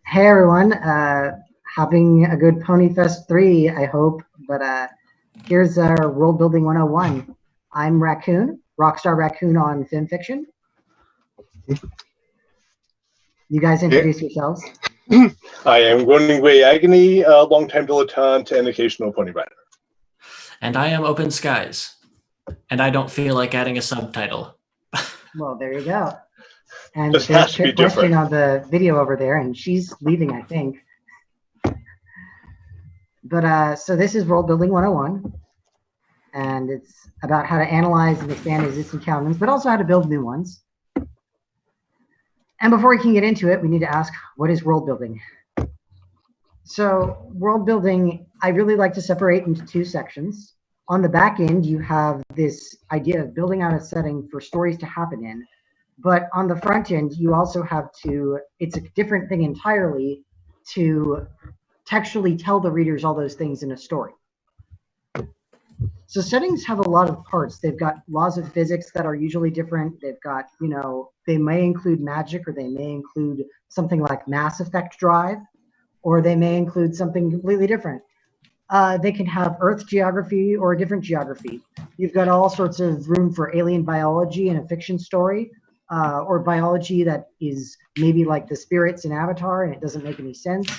Hey everyone, having a good PonyFest 3, I hope. But here's our World Building 101. I'm Raccoon, Rockstar Raccoon on FimFiction. You guys introduce yourselves. I am Groaning Grey Agony, a longtime dilettante and occasional pony rider. And I am Open Skies. And I don't feel like adding a subtitle. Well, there you go. And Just there's has to be a question different. on the video over there, and she's leaving, I think. But so this is World Building 101, and it's about how to analyze and expand existing challenges, but also how to build new ones. And before we can get into it, we need to ask, what is world building? So world building, I really like to separate into two sections. On the back end, you have this idea of building out a setting for stories to happen in. But on the front end, you also have to, it's a different thing entirely to textually tell the readers all those things in a story. So settings have a lot of parts. They've got laws of physics that are usually different. They've got, they may include magic, or they may include something like Mass Effect Drive, or they may include something completely different. They can have Earth geography or a different geography. You've got all sorts of room for alien biology in a fiction story, or biology that is maybe like the spirits in Avatar and it doesn't make any sense.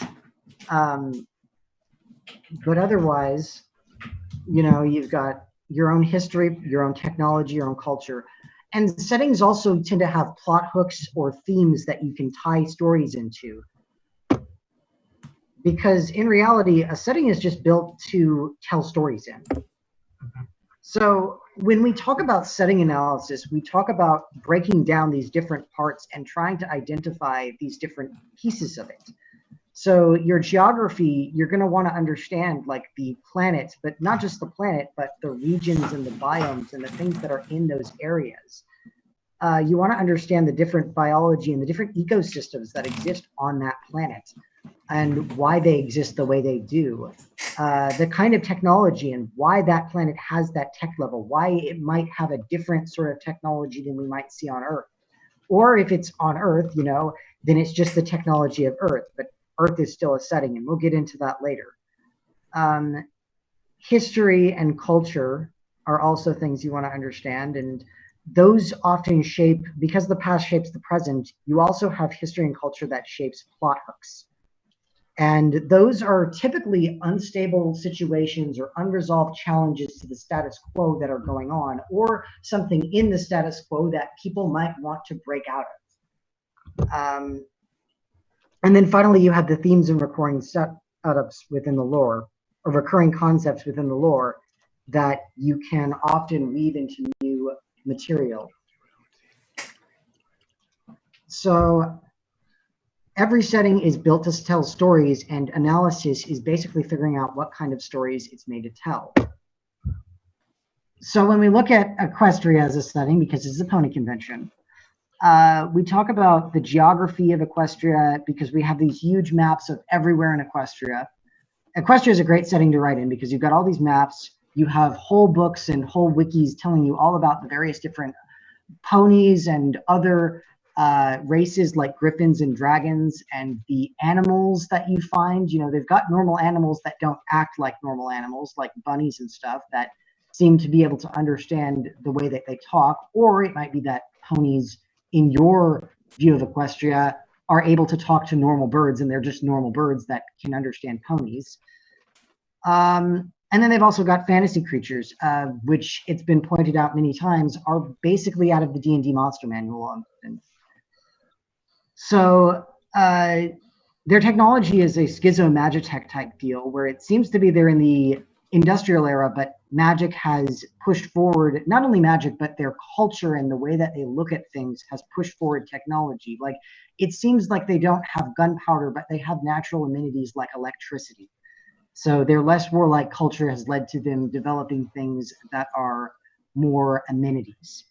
But otherwise, you've got your own history, your own technology, your own culture. And settings also tend to have plot hooks or themes that you can tie stories into. Because in reality, a setting is just built to tell stories in. So when we talk about setting analysis, we talk about breaking down these different parts and trying to identify these different pieces of it. So your geography, you're going to want to understand like the planet, but not just the planet, but the regions and the biomes and the things that are in those areas. You want to understand the different biology and the different ecosystems that exist on that planet and why they exist the way they do. The kind of technology and why that planet has that tech level, why it might have a different sort of technology than we might see on Earth. Or if it's on Earth, then it's just the technology of Earth, but Earth is still a setting, and we'll get into that later. History and culture are also things you want to understand, and those often shape, because the past shapes the present, you also have history and culture that shapes plot hooks. And those are typically unstable situations or unresolved challenges to the status quo that are going on, or something in the status quo that people might want to break out of. And then finally, you have the themes and recurring setups within the lore, or recurring concepts within the lore that you can often weave into new material. So every setting is built to tell stories, and analysis is basically figuring out what kind of stories it's made to tell. So when we look at Equestria as a setting, because it's a pony convention, we talk about the geography of Equestria because we have these huge maps of everywhere in Equestria. Equestria is a great setting to write in because you've got all these maps, you have whole books and whole wikis telling you all about the various different ponies and other races like griffins and dragons, and the animals that you find. They've got normal animals that don't act like normal animals, like bunnies and stuff, that seem to be able to understand the way that they talk. Or it might be that ponies in your view of Equestria are able to talk to normal birds, and they're just normal birds that can understand ponies. And then they've also got fantasy creatures, which it's been pointed out many times are basically out of the D&D Monster Manual. So their technology is a schizo-magitech type deal, where it seems to be they're in the industrial era, but magic has pushed forward, not only magic, but their culture and the way that they look at things has pushed forward technology. Like, it seems like they don't have gunpowder, but they have natural amenities like electricity. So their less warlike culture has led to them developing things that are more amenities.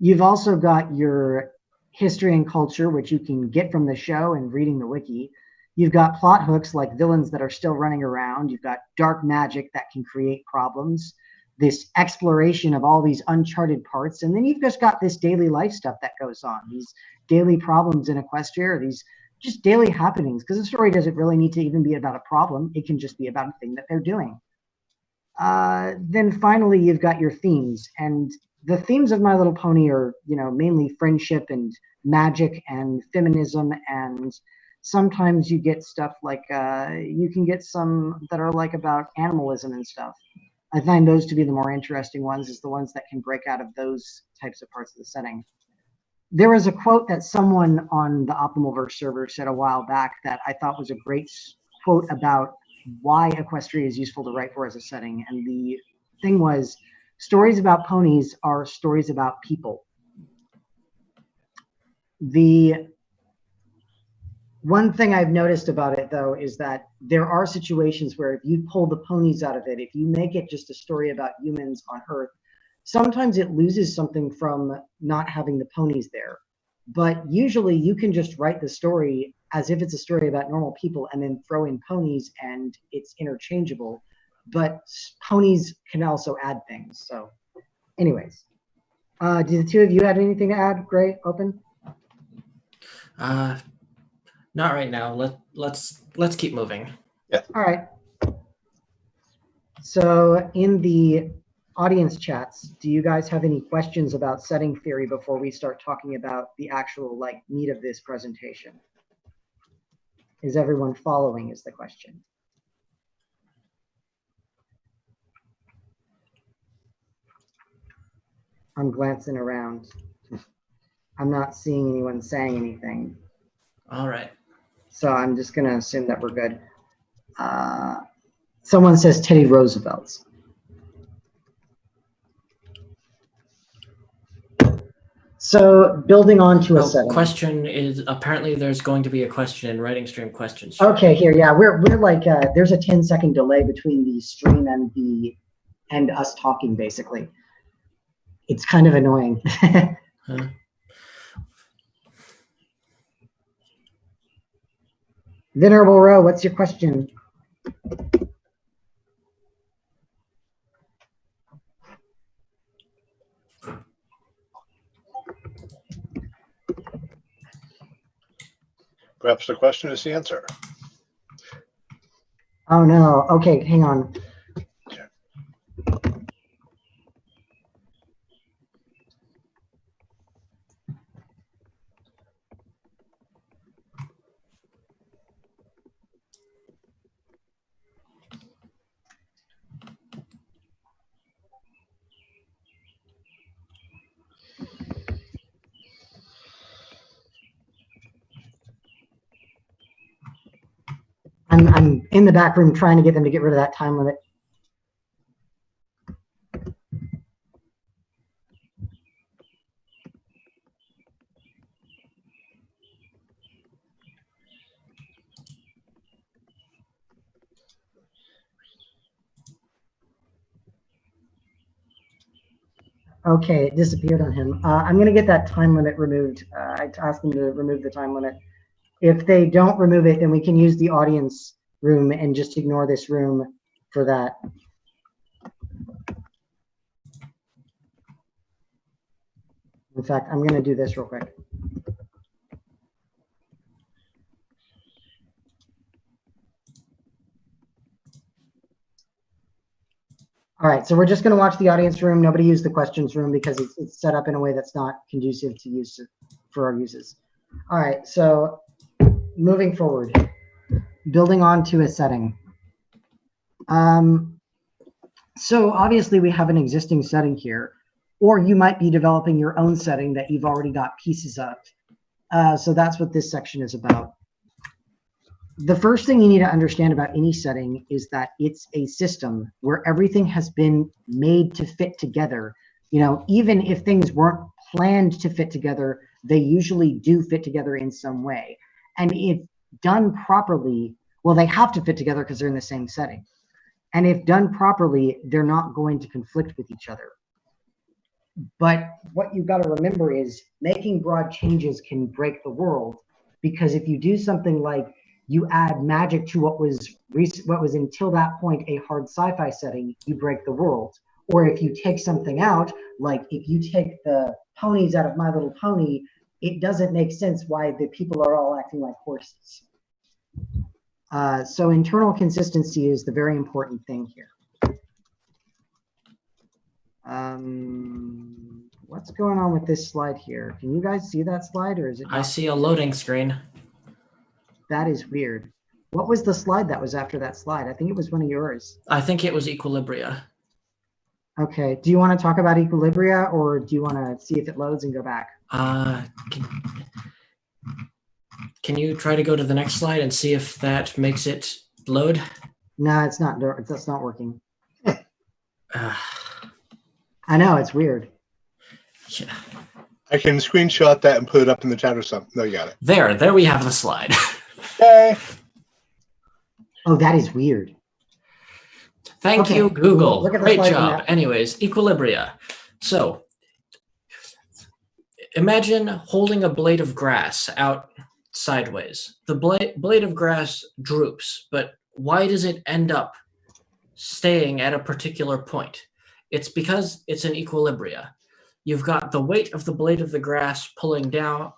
You've also got your history and culture, which you can get from the show and reading the wiki. You've got plot hooks like villains that are still running around. You've got dark magic that can create problems, this exploration of all these uncharted parts. And then you've just got this daily life stuff that goes on, these daily problems in Equestria, these just daily happenings, because the story doesn't really need to even be about a problem. It can just be about a thing that they're doing. Then finally, you've got your themes, and the themes of My Little Pony are, mainly friendship and magic and feminism, and sometimes you get stuff like you can get some that are like about animalism and stuff. I find those to be the more interesting ones, is the ones that can break out of those types of parts of the setting. There was a quote that someone on the Optimalverse server said a while back that I thought was a great quote about why Equestria is useful to write for as a setting. And the thing was, stories about ponies are stories about people. The one thing I've noticed about it, though, is that there are situations where if you pull the ponies out of it, if you make it just a story about humans on Earth, sometimes it loses something from not having the ponies there. But usually you can just write the story as if it's a story about normal people and then throw in ponies and it's interchangeable. But ponies can also add things. So anyways, do the two of you have anything to add? Gray, Open? Not right now. Let's keep moving. Yeah. All right. So in the audience chats, do you guys have any questions about setting theory before we start talking about the actual meat of this presentation? Is everyone following is the question. I'm glancing around. I'm not seeing anyone saying anything. All right. So I'm just going to assume that we're good. Someone says Teddy Roosevelt's. So building on to a setting. Question is, apparently there's going to be a question in Writing Stream questions. Okay, here, yeah, we're like there's a 10-second delay between the stream and us talking, basically. It's kind of annoying. Huh? Venerable Row, what's your question? Perhaps the question is the answer. Oh no. Okay, hang on. I'm in the back room trying to get them to get rid of that time limit. Okay, it disappeared on him. I'm going to get that time limit removed. I asked them to remove the time limit. If they don't remove it, then we can use the audience room and just ignore this room for that. In fact, I'm going to do this real quick. All right, so we're just going to watch the audience room. Nobody use the questions room because it's set up in a way that's not conducive to use for our uses. All right, so moving forward, building on to a setting. So obviously we have an existing setting here, or you might be developing your own setting that you've already got pieces of. So that's what this section is about. The first thing you need to understand about any setting is that it's a system where everything has been made to fit together. You know, even if things weren't planned to fit together, they usually do fit together in some way. And if done properly, well, they have to fit together because they're in the same setting. And if done properly, they're not going to conflict with each other. But what you've got to remember is making broad changes can break the world, because if you do something like you add magic to what was until that point a hard sci-fi setting, you break the world. Or if you take something out, like if you take the ponies out of My Little Pony, it doesn't make sense why the people are all acting like horses. So internal consistency is the very important thing here. What's going on with this slide here? Can you guys see that slide, or is it? I see a loading screen. That is weird. What was the slide that was after that slide? I think it was one of yours. I think it was equilibria. Okay. Do you want to talk about equilibria, or do you want to see if it loads and go back? Can you try to go to the next slide and see if that makes it load? No, it's not. That's not working. I know, it's weird. Yeah. I can screenshot that and put it up in the chat or something. No, you got it. There we have the slide. Okay. Oh, that is weird. Thank you, Google. Look at the Great slide job. now. Anyways, equilibria. So imagine holding a blade of grass out sideways. The blade of grass droops, but why does it end up staying at a particular point? It's because it's an equilibria. You've got the weight of the blade of the grass pulling down,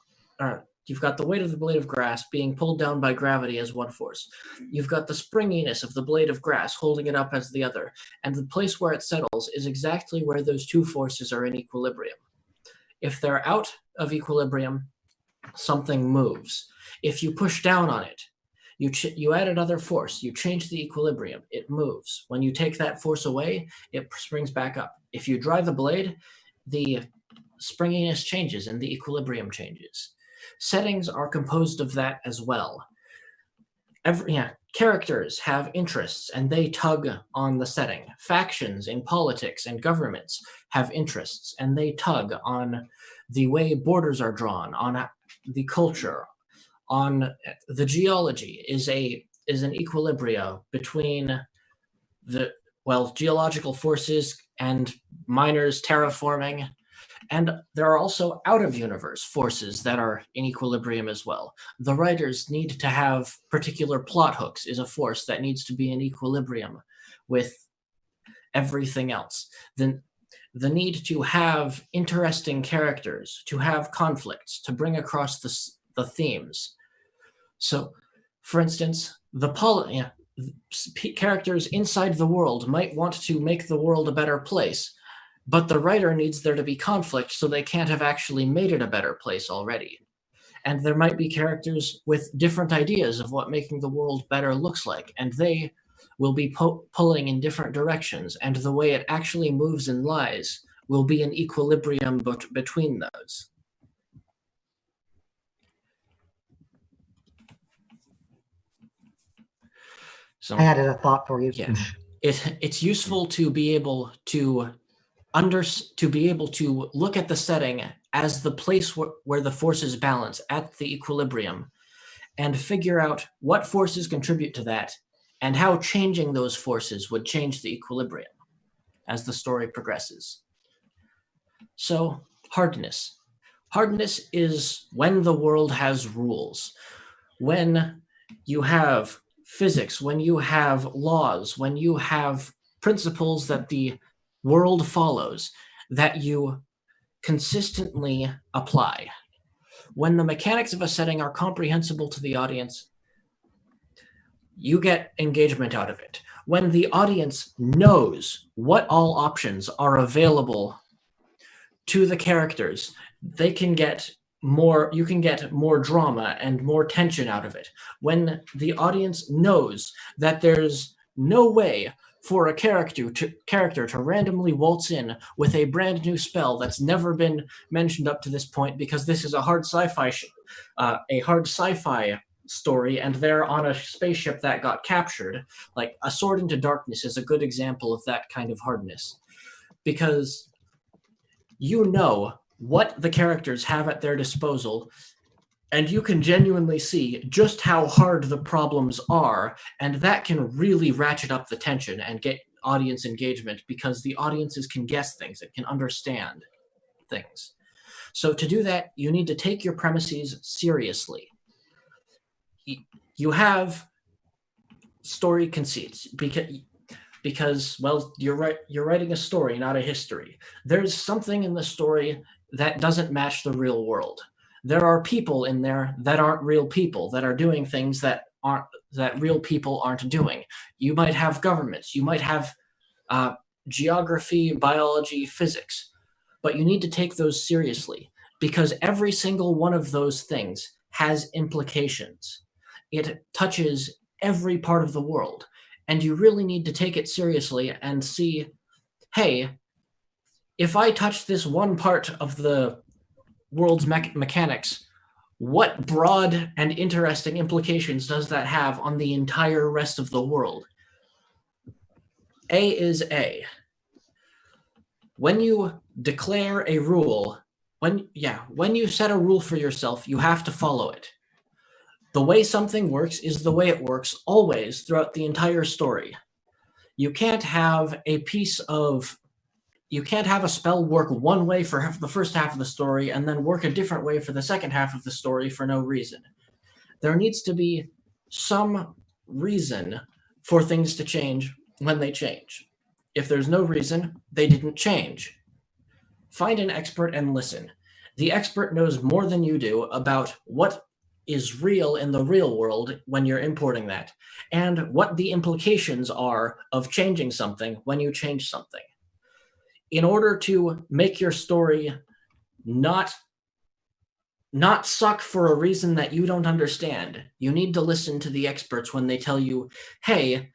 you've got the weight of the blade of grass being pulled down by gravity as one force. You've got the springiness of the blade of grass holding it up as the other. And the place where it settles is exactly where those two forces are in equilibrium. If they're out of equilibrium, something moves. If you push down on it, you add another force, you change the equilibrium, it moves. When you take that force away, it springs back up. If you drive the blade, the springiness changes and the equilibrium changes. Settings are composed of that as well. Characters have interests and they tug on the setting. Factions in politics and governments have interests and they tug on the way borders are drawn, on the culture, on the geology is an equilibria between the geological forces and miners terraforming, and there are also out-of-universe forces that are in equilibrium as well. The writers need to have particular plot hooks is a force that needs to be in equilibrium with everything else. Then the need to have interesting characters, to have conflicts, to bring across the themes. So, for instance, characters inside the world might want to make the world a better place, but the writer needs there to be conflict so they can't have actually made it a better place already. And there might be characters with different ideas of what making the world better looks like, and they will be pulling in different directions, and the way it actually moves and lies will be an equilibrium between those. So, I added a thought for you. Yeah, it's useful to be able to look at the setting as the place where the forces balance at the equilibrium, and figure out what forces contribute to that, and how changing those forces would change the equilibrium as the story progresses. So, hardness. Hardness is when the world has rules. When you have physics, when you have laws, when you have principles that the world follows, that you consistently apply. When the mechanics of a setting are comprehensible to the audience, you get engagement out of it. When the audience knows what all options are available to the characters, they can get more, you can get more drama and more tension out of it. When the audience knows that there's no way for a character to randomly waltz in with a brand new spell that's never been mentioned up to this point, because this is a hard sci-fi story, and they're on a spaceship that got captured. Like A Sword into Darkness is a good example of that kind of hardness, because you know what the characters have at their disposal, and you can genuinely see just how hard the problems are, and that can really ratchet up the tension and get audience engagement, because the audiences can guess things and can understand things. So to do that, you need to take your premises seriously. You have story conceits because well, you're writing a story, not a history. There's something in the story that doesn't match the real world. There are people in there that aren't real people, that are doing things that real people aren't doing. You might have governments, you might have geography, biology, physics, but you need to take those seriously because every single one of those things has implications. It touches every part of the world, and you really need to take it seriously and see, hey, if I touch this one part of the world's mechanics, what broad and interesting implications does that have on the entire rest of the world? A is A. When you declare a rule, when you set a rule for yourself, you have to follow it. The way something works is the way it works always throughout the entire story. You can't have a spell work one way for the first half of the story and then work a different way for the second half of the story for no reason. There needs to be some reason for things to change when they change. If there's no reason, they didn't change. Find an expert and listen. The expert knows more than you do about what is real in the real world when you're importing that, and what the implications are of changing something when you change something. In order to make your story not suck for a reason that you don't understand, you need to listen to the experts when they tell you, hey,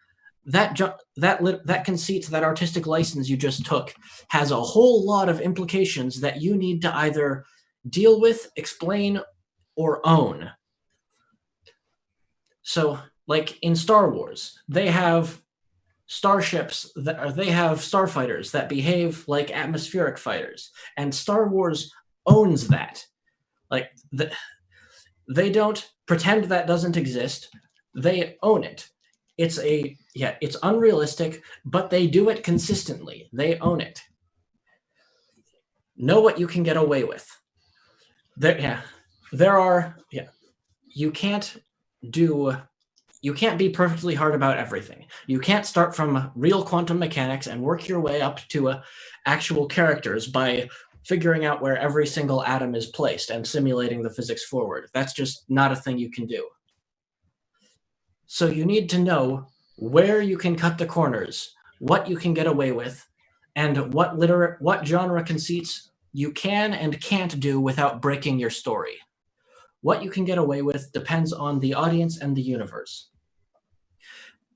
that conceit, that artistic license you just took has a whole lot of implications that you need to either deal with, explain, or own. So, like in Star Wars, they have starships they have starfighters that behave like atmospheric fighters, and Star Wars owns that. Like they don't pretend that doesn't exist. They own it. It's unrealistic, but they do it consistently. They own it. Know what you can get away with. You can't be perfectly hard about everything. You can't start from real quantum mechanics and work your way up to actual characters by figuring out where every single atom is placed and simulating the physics forward. That's just not a thing you can do. So you need to know where you can cut the corners, what you can get away with, and what genre conceits you can and can't do without breaking your story. What you can get away with depends on the audience and the universe.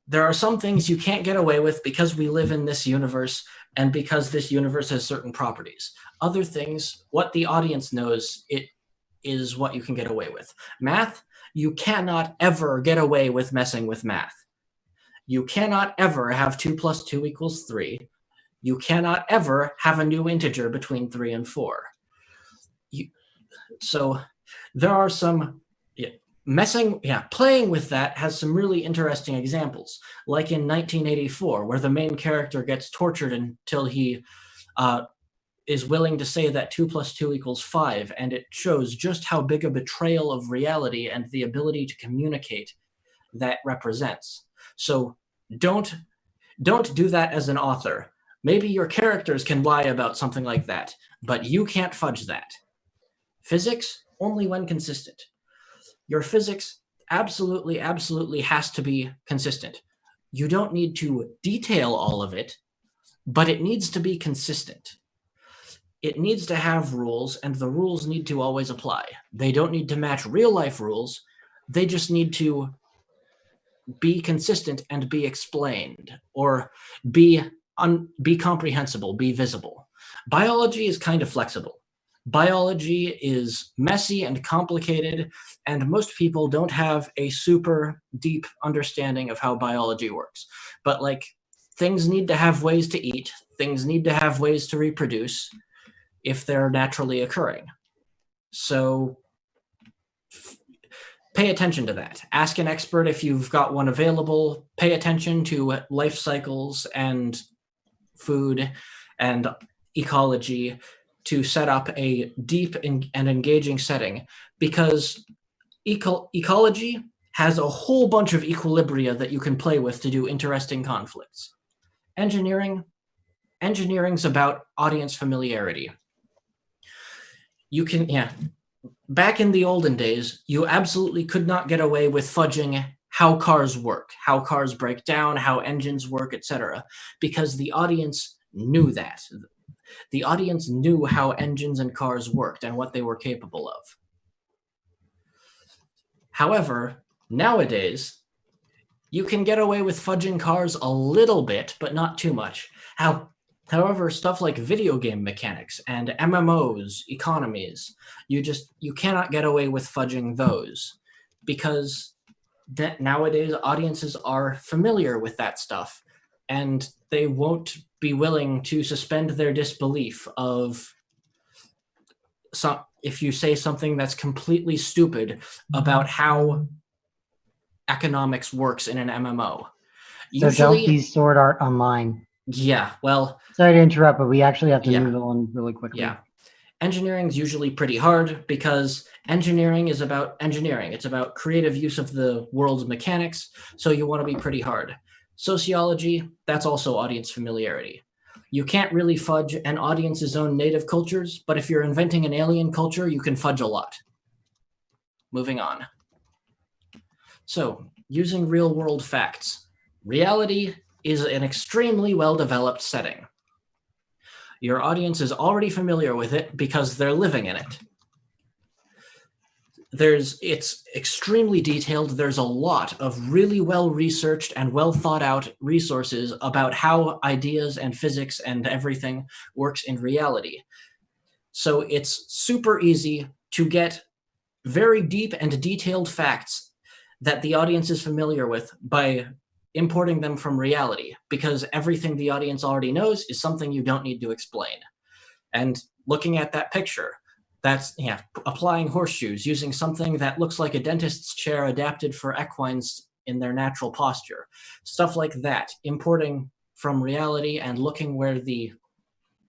There are some things you can't get away with because we live in this universe and because this universe has certain properties. Other things, what the audience knows, it is what you can get away with. Math, you cannot ever get away with messing with math. You cannot ever have 2 + 2 = 3. You cannot ever have a new integer between 3 and 4. So there are some playing with that has some really interesting examples, like in 1984, where the main character gets tortured until he is willing to say that 2 + 2 = 5, and it shows just how big a betrayal of reality and the ability to communicate that represents. So don't do that as an author. Maybe your characters can lie about something like that, but you can't fudge that. Physics, only when consistent. Your physics absolutely has to be consistent. You don't need to detail all of it, but it needs to be consistent. It needs to have rules, and the rules need to always apply. They don't need to match real-life rules. They just need to be consistent and be explained, or be comprehensible, be visible. Biology is kind of flexible. Biology is messy and complicated, and most people don't have a super deep understanding of how biology works. But like, things need to have ways to eat, things need to have ways to reproduce if they're naturally occurring. So pay attention to that. Ask an expert if you've got one available. Pay attention to life cycles and food and ecology to set up a deep and engaging setting, because ecology has a whole bunch of equilibria that you can play with to do interesting conflicts. Engineering's about audience familiarity. You can, back in the olden days, you absolutely could not get away with fudging how cars work, how cars break down, how engines work, etc., because the audience knew that. The audience knew how engines and cars worked and what they were capable of. However, nowadays, you can get away with fudging cars a little bit, but not too much. However, stuff like video game mechanics and MMOs, economies, you cannot get away with fudging those, because that nowadays audiences are familiar with that stuff, and they won't be willing to suspend their disbelief of if you say something that's completely stupid about how economics works in an MMO. So don't be Sword Art Online. Yeah, well... Sorry to interrupt, but we actually have to move on really quickly. Yeah. Engineering is usually pretty hard because engineering is about engineering. It's about creative use of the world's mechanics, so you want to be pretty hard. Sociology, that's also audience familiarity. You can't really fudge an audience's own native cultures, but if you're inventing an alien culture, you can fudge a lot. Moving on. So, using real-world facts. Reality is an extremely well-developed setting. Your audience is already familiar with it because they're living in it. It's extremely detailed. There's a lot of really well-researched and well-thought-out resources about how ideas and physics and everything works in reality. So it's super easy to get very deep and detailed facts that the audience is familiar with by importing them from reality, because everything the audience already knows is something you don't need to explain. And looking at that picture, that's applying horseshoes, using something that looks like a dentist's chair adapted for equines in their natural posture. Stuff like that, importing from reality and looking where the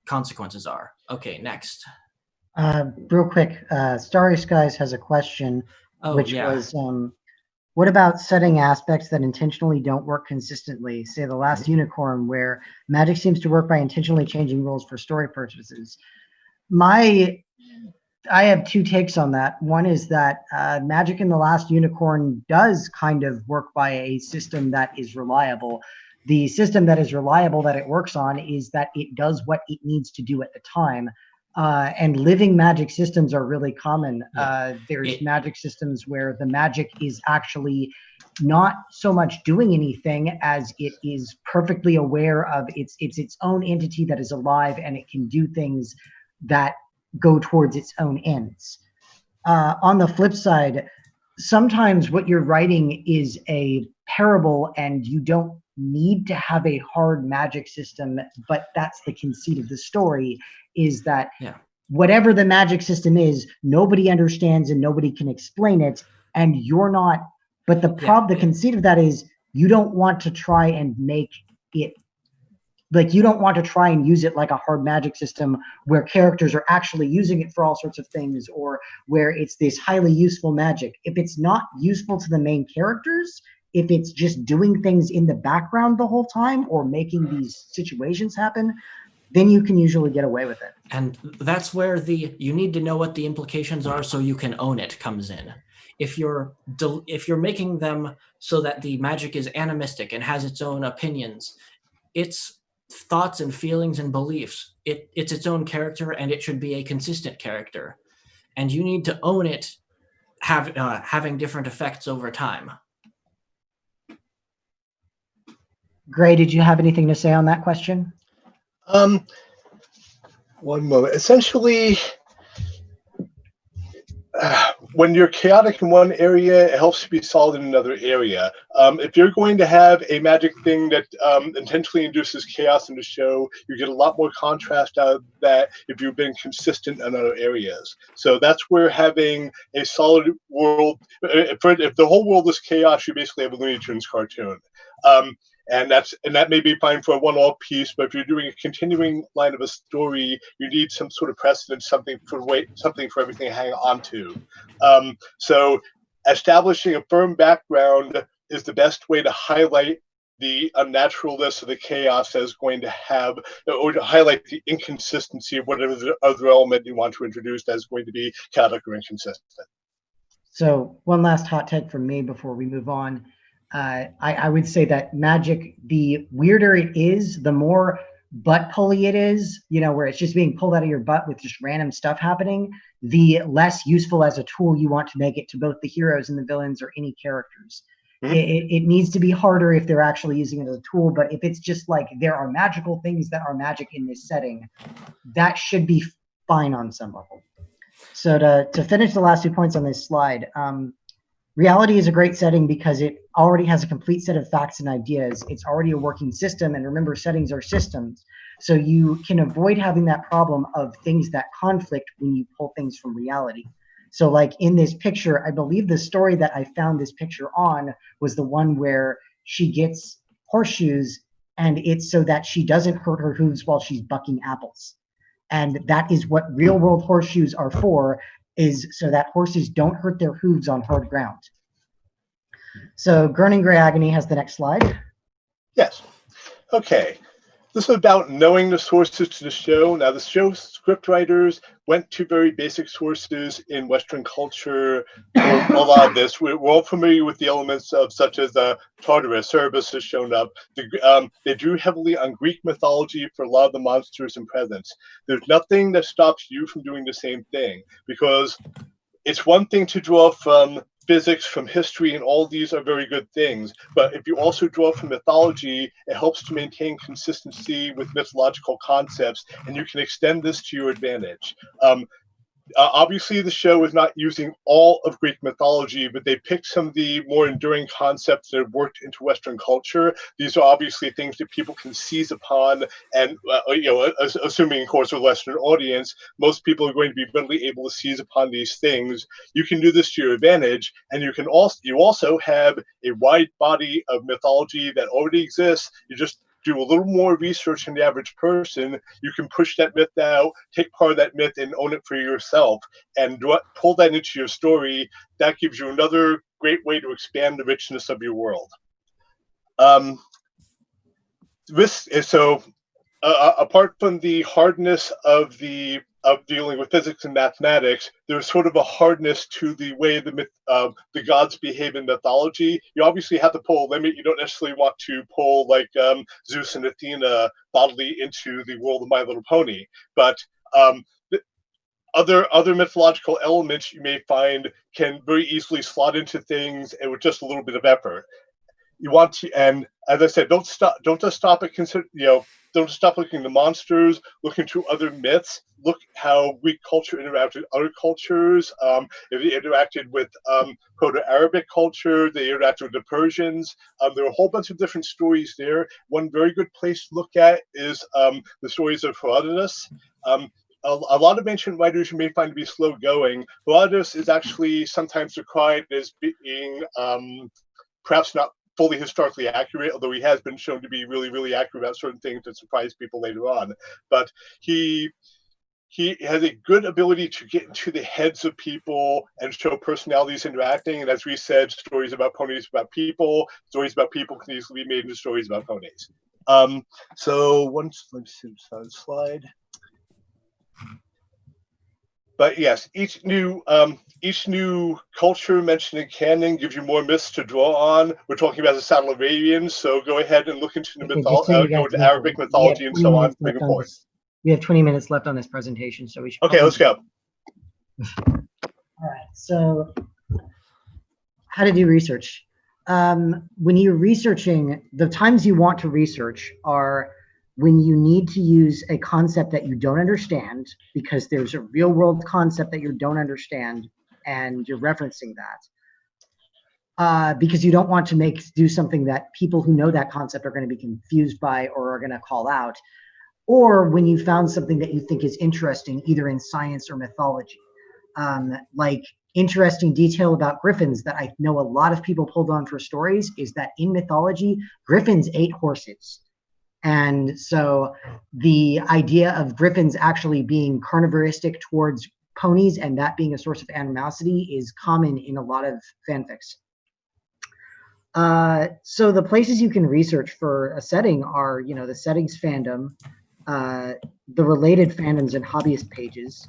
consequences are. Okay, next. Real quick, Starry Skies has a question, was, what about setting aspects that intentionally don't work consistently? Say The Last Unicorn, where magic seems to work by intentionally changing rules for story purposes. I have two takes on that. One is that magic in The Last Unicorn does kind of work by a system that is reliable. The system that is reliable that it works on is that it does what it needs to do at the time. And living magic systems are really common. There's magic systems where the magic is actually not so much doing anything as it is perfectly aware of its own entity that is alive, and it can do things that go towards its own ends. On the flip side, sometimes what you're writing is a parable and you don't need to have a hard magic system, but that's the conceit of the story, is that whatever the magic system is, nobody understands and nobody can explain it, and you're not. But the conceit of that is you don't want to try and make it, like, you don't want to try and use it like a hard magic system where characters are actually using it for all sorts of things, or where it's this highly useful magic. If it's not useful to the main characters, if it's just doing things in the background the whole time or making these situations happen, then you can usually get away with it. And that's where you need to know what the implications are so you can own it comes in. If you're making them so that the magic is animistic and has its own opinions, its thoughts and feelings and beliefs, it's its own character, and it should be a consistent character. And you need to own it having different effects over time. Gray, did you have anything to say on that question? One moment. Essentially, when you're chaotic in one area, it helps to be solid in another area. If you're going to have a magic thing that intentionally induces chaos in the show, you get a lot more contrast out of that if you've been consistent in other areas. So that's where having a solid world, if the whole world is chaos, you basically have a Looney Tunes cartoon. And that may be fine for a one-off piece, but if you're doing a continuing line of a story, you need some sort of precedent, something for everything to hang on to. So establishing a firm background is the best way to highlight the unnaturalness of the chaos that is going to have, or to highlight the inconsistency of whatever the other element you want to introduce that is going to be chaotic or inconsistent. So one last hot take from me before we move on. I would say that magic, the weirder it is, the more butt pulley it is, you know, where it's just being pulled out of your butt with just random stuff happening, the less useful as a tool you want to make it to both the heroes and the villains or any characters. Mm-hmm. It needs to be harder if they're actually using it as a tool, but if it's just like there are magical things that are magic in this setting, that should be fine on some level. So to finish the last 2 points on this slide, reality is a great setting because it already has a complete set of facts and ideas. It's already a working system, and remember, settings are systems. So you can avoid having that problem of things that conflict when you pull things from reality. So like in this picture, I believe the story that I found this picture on was the one where she gets horseshoes, and it's so that she doesn't hurt her hooves while she's bucking apples. And that is what real world horseshoes are for, is so that horses don't hurt their hooves on hard ground. So Groaning Grey Agony has the next slide. Yes. Okay. This is about knowing the sources to the show. Now, the show scriptwriters went to very basic sources in Western culture for a lot of this. We're all familiar with the elements of such as Tartarus, Cerberus has shown up. They drew heavily on Greek mythology for a lot of the monsters and presence. There's nothing that stops you from doing the same thing, because it's one thing to draw from physics, from history, and all these are very good things. But if you also draw from mythology, it helps to maintain consistency with mythological concepts, and you can extend this to your advantage. Obviously, the show is not using all of Greek mythology, but they picked some of the more enduring concepts that have worked into Western culture. These are obviously things that people can seize upon, and assuming, of course, a Western audience, most people are going to be readily able to seize upon these things. You can do this to your advantage, and you also have a wide body of mythology that already exists. You just do a little more research than the average person. You can push that myth out, take part of that myth and own it for yourself, and pull that into your story. That gives you another great way to expand the richness of your world. Apart from the hardness of dealing with physics and mathematics, there's sort of a hardness to the way the gods behave in mythology. You obviously have to pull a limit. You don't necessarily want to pull like Zeus and Athena bodily into the world of My Little Pony, but other mythological elements you may find can very easily slot into things, and with just a little bit of effort. You want to, and as I said, don't just stop at don't just stop looking at the monsters. Look into other myths. Look how Greek culture interacted with other cultures. If they interacted with Proto-Arabic culture, they interacted with the Persians. There are a whole bunch of different stories there. One very good place to look at is the stories of Hardness. A lot of ancient writers you may find to be slow going. Hardness is actually sometimes decried as being perhaps not fully historically accurate, although he has been shown to be really, really accurate about certain things that surprise people later on. But he has a good ability to get into the heads of people and show personalities interacting. And as we said, stories about ponies about people, stories about people can easily be made into stories about ponies. So let's see the slide. But yes, each new culture mentioned in canon gives you more myths to draw on. We're talking about the Saddle Arabians, so go ahead and look into the go into Arabic mythology and so on. We have 20 minutes left on this presentation, so we should. Okay, let's go. All right. So, how to do research? When you're researching, the times you want to research are when you need to use a concept that you don't understand, because there's a real world concept that you don't understand and you're referencing that. Because you don't want to do something that people who know that concept are going to be confused by or are going to call out. Or when you found something that you think is interesting, either in science or mythology. Like interesting detail about griffins that I know a lot of people pulled on for stories is that in mythology, griffins ate horses. And so the idea of griffins actually being carnivoristic towards ponies and that being a source of animosity is common in a lot of fanfics. So the places you can research for a setting are, the settings fandom, the related fandoms and hobbyist pages.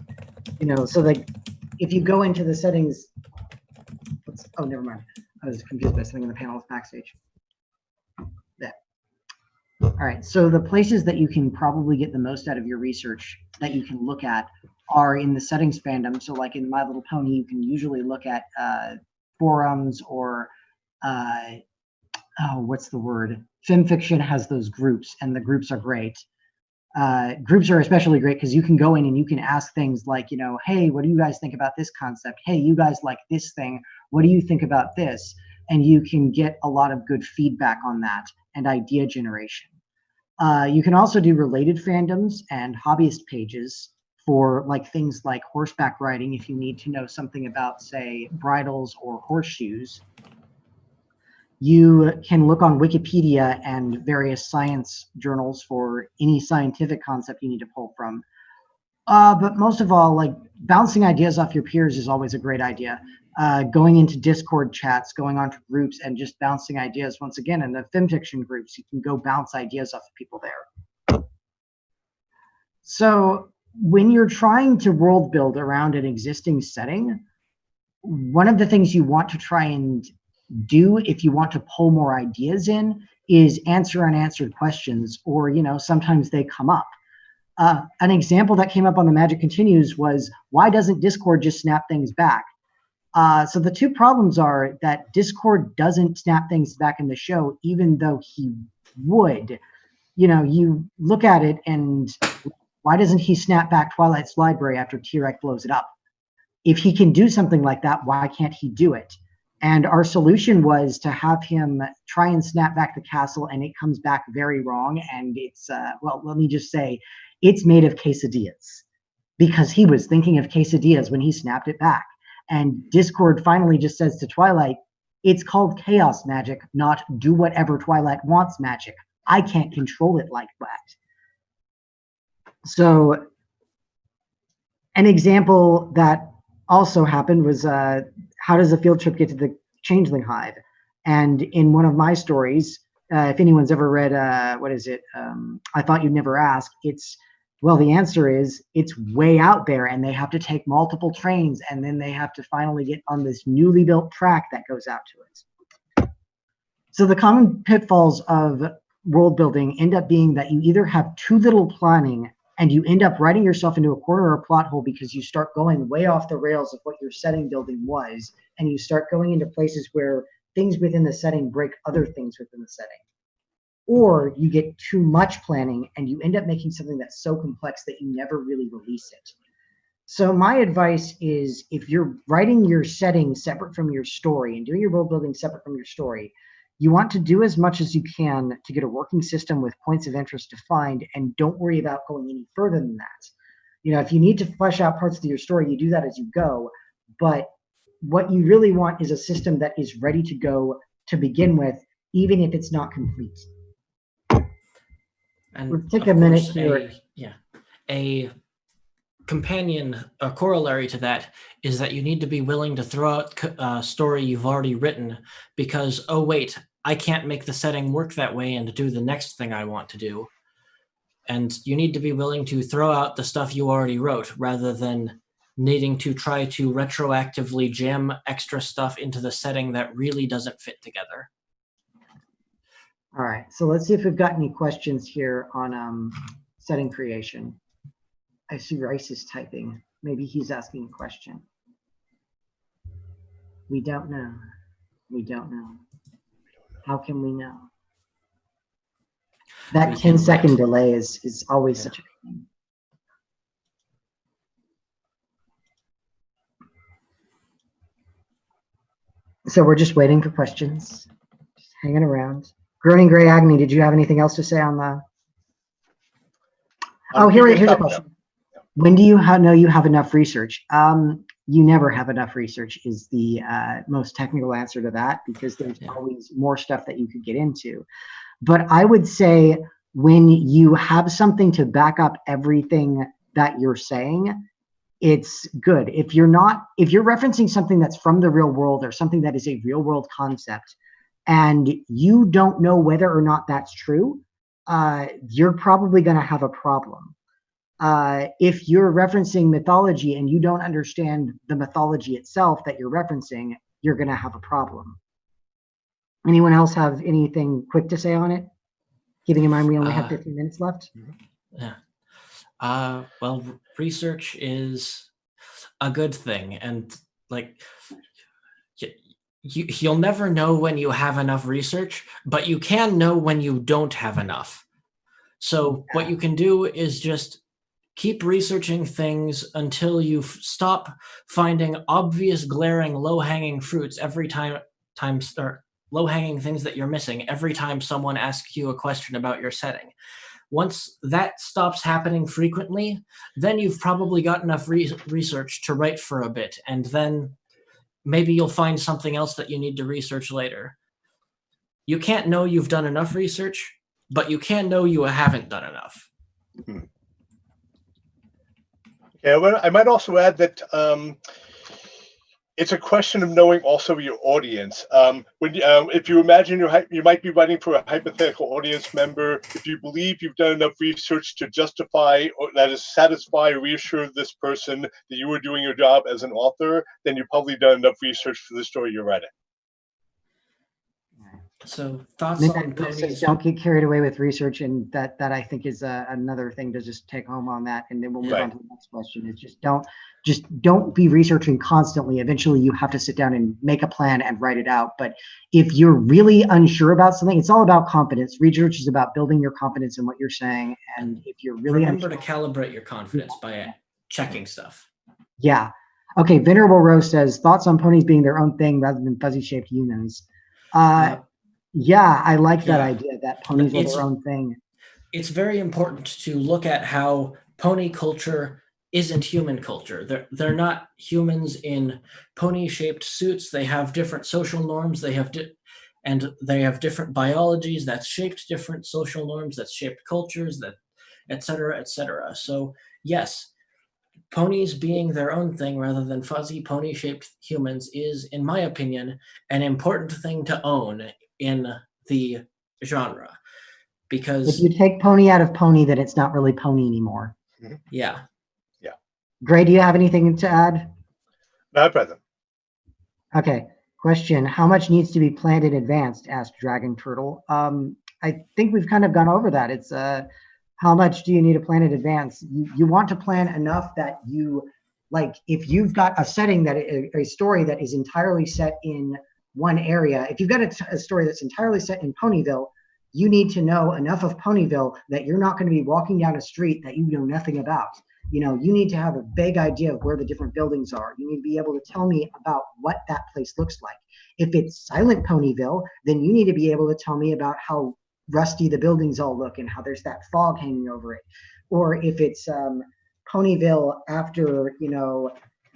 So like if you go into the settings, oh, never mind. I was confused by something in the panel backstage. There. All right, so the places that you can probably get the most out of your research that you can look at are in the settings fandom. So like in My Little Pony, you can usually look at forums or, what's the word? FimFiction has those groups, and the groups are great. Groups are especially great because you can go in and you can ask things like, hey, what do you guys think about this concept? Hey, you guys like this thing. What do you think about this? And you can get a lot of good feedback on that and idea generation. You can also do related fandoms and hobbyist pages for like things like horseback riding if you need to know something about, say, bridles or horseshoes. You can look on Wikipedia and various science journals for any scientific concept you need to pull from. But most of all, like bouncing ideas off your peers is always a great idea. Going into Discord chats, going onto groups and just bouncing ideas. Once again, in the FimFiction groups, you can go bounce ideas off of people there. So when you're trying to world build around an existing setting, one of the things you want to try and do if you want to pull more ideas in is answer unanswered questions, or sometimes they come up. An example that came up on the Magic Continues was, why doesn't Discord just snap things back? So the two problems are that Discord doesn't snap things back in the show, even though he would. You look at it and why doesn't he snap back Twilight's library after T-Rex blows it up? If he can do something like that, why can't he do it? And our solution was to have him try and snap back the castle, and it comes back very wrong. And it's, well, let me just say, it's made of quesadillas, because he was thinking of quesadillas when he snapped it back. And Discord finally just says to Twilight, it's called chaos magic, not do whatever Twilight wants magic. I can't control it like that. So an example that also happened was, how does a field trip get to the Changeling Hive? And in one of my stories, if anyone's ever read, what is it? I Thought You'd Never Ask. Well, the answer is it's way out there, and they have to take multiple trains, and then they have to finally get on this newly built track that goes out to it. So the common pitfalls of world building end up being that you either have too little planning and you end up writing yourself into a corner or a plot hole because you start going way off the rails of what your setting building was, and you start going into places where things within the setting break other things within the setting. Or you get too much planning and you end up making something that's so complex that you never really release it. So my advice is, if you're writing your setting separate from your story and doing your world building separate from your story, you want to do as much as you can to get a working system with points of interest defined, and don't worry about going any further than that. If you need to flesh out parts of your story, you do that as you go. But what you really want is a system that is ready to go to begin with, even if it's not complete. And we'll take a minute here. A companion, a corollary to that, is that you need to be willing to throw out a story you've already written because, oh wait, I can't make the setting work that way and do the next thing I want to do. And you need to be willing to throw out the stuff you already wrote rather than needing to try to retroactively jam extra stuff into the setting that really doesn't fit together. All right, so let's see if we've got any questions here on setting creation. I see Rice is typing. Maybe he's asking a question. We don't know. We don't know. How can we know? That 10-second delay is always such a thing. So we're just waiting for questions, just hanging around. Groaning Grey Agony, did you have anything else to say on the? Oh, here's a question. When do you know you have enough research? You never have enough research is the most technical answer to that, because there's always more stuff that you could get into. But I would say when you have something to back up everything that you're saying, it's good. If you're referencing something that's from the real world or something that is a real world concept, and you don't know whether or not that's true, you're probably going to have a problem. If you're referencing mythology and you don't understand the mythology itself that you're referencing, you're going to have a problem. Anyone else have anything quick to say on it? Keeping in mind we only have 15 minutes left. Yeah. Well, research is a good thing, and like you'll never know when you have enough research, but you can know when you don't have enough. So what you can do is just keep researching things until you stop finding obvious, glaring, low-hanging fruits every time or low-hanging things that you're missing every time someone asks you a question about your setting. Once that stops happening frequently, then you've probably got enough research to write for a bit, and then maybe you'll find something else that you need to research later. You can't know you've done enough research, but you can know you haven't done enough. Yeah, well, I might also add that it's a question of knowing also your audience. If you imagine you might be writing for a hypothetical audience member, if you believe you've done enough research to justify or that is satisfy or reassure this person that you were doing your job as an author, then you've probably done enough research for the story you're writing. So thoughts on ponies? Don't get carried away with research, and that I think is another thing to just take home on that, and then we'll move on to the next question. Is just don't be researching constantly. Eventually, you have to sit down and make a plan and write it out. But if you're really unsure about something, it's all about confidence. Research is about building your confidence in what you're saying, and if you're really remember to calibrate your confidence by checking stuff. Yeah. Okay. Venerable Rose says thoughts on ponies being their own thing rather than fuzzy-shaped humans. Yeah, I like that idea that ponies are their own thing. It's very important to look at how pony culture isn't human culture. They're not humans in pony-shaped suits. They have different social norms. They have different biologies that's shaped different social norms, that's shaped cultures, that et cetera, et cetera. So yes, ponies being their own thing rather than fuzzy pony-shaped humans is, in my opinion, an important thing to own in the genre, because if you take pony out of pony, then it's not really pony anymore. Yeah. Gray, do you have anything to add? Not present. Okay. Question: how much needs to be planned in advance? Asked Dragon Turtle. I think we've kind of gone over that. It's how much do you need to plan in advance? You want to plan enough that you, like, if you've got a setting that a story that is entirely set in one area, if you've got a story that's entirely set in Ponyville, you need to know enough of Ponyville that you're not going to be walking down a street that you know nothing about. You know, you need to have a vague idea of where the different buildings are. You need to be able to tell me about what that place looks like. If it's Silent Ponyville, then you need to be able to tell me about how rusty the buildings all look and how there's that fog hanging over it. Or if it's Ponyville after, you know,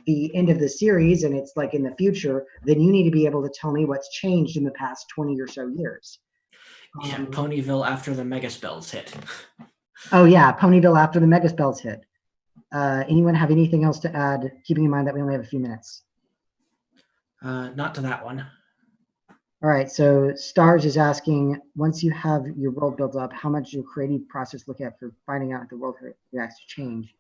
the end of the series and it's like in the future, then you need to be able to tell me what's changed in the past 20 or so years. Yeah, Ponyville after the mega spells hit. Oh yeah, Ponyville after the mega spells hit. Anyone have anything else to add, keeping in mind that we only have a few minutes? Not to that one. All right, so Stars is asking, once you have your world built up, how much does your creative process look at for finding out if the world reacts to change?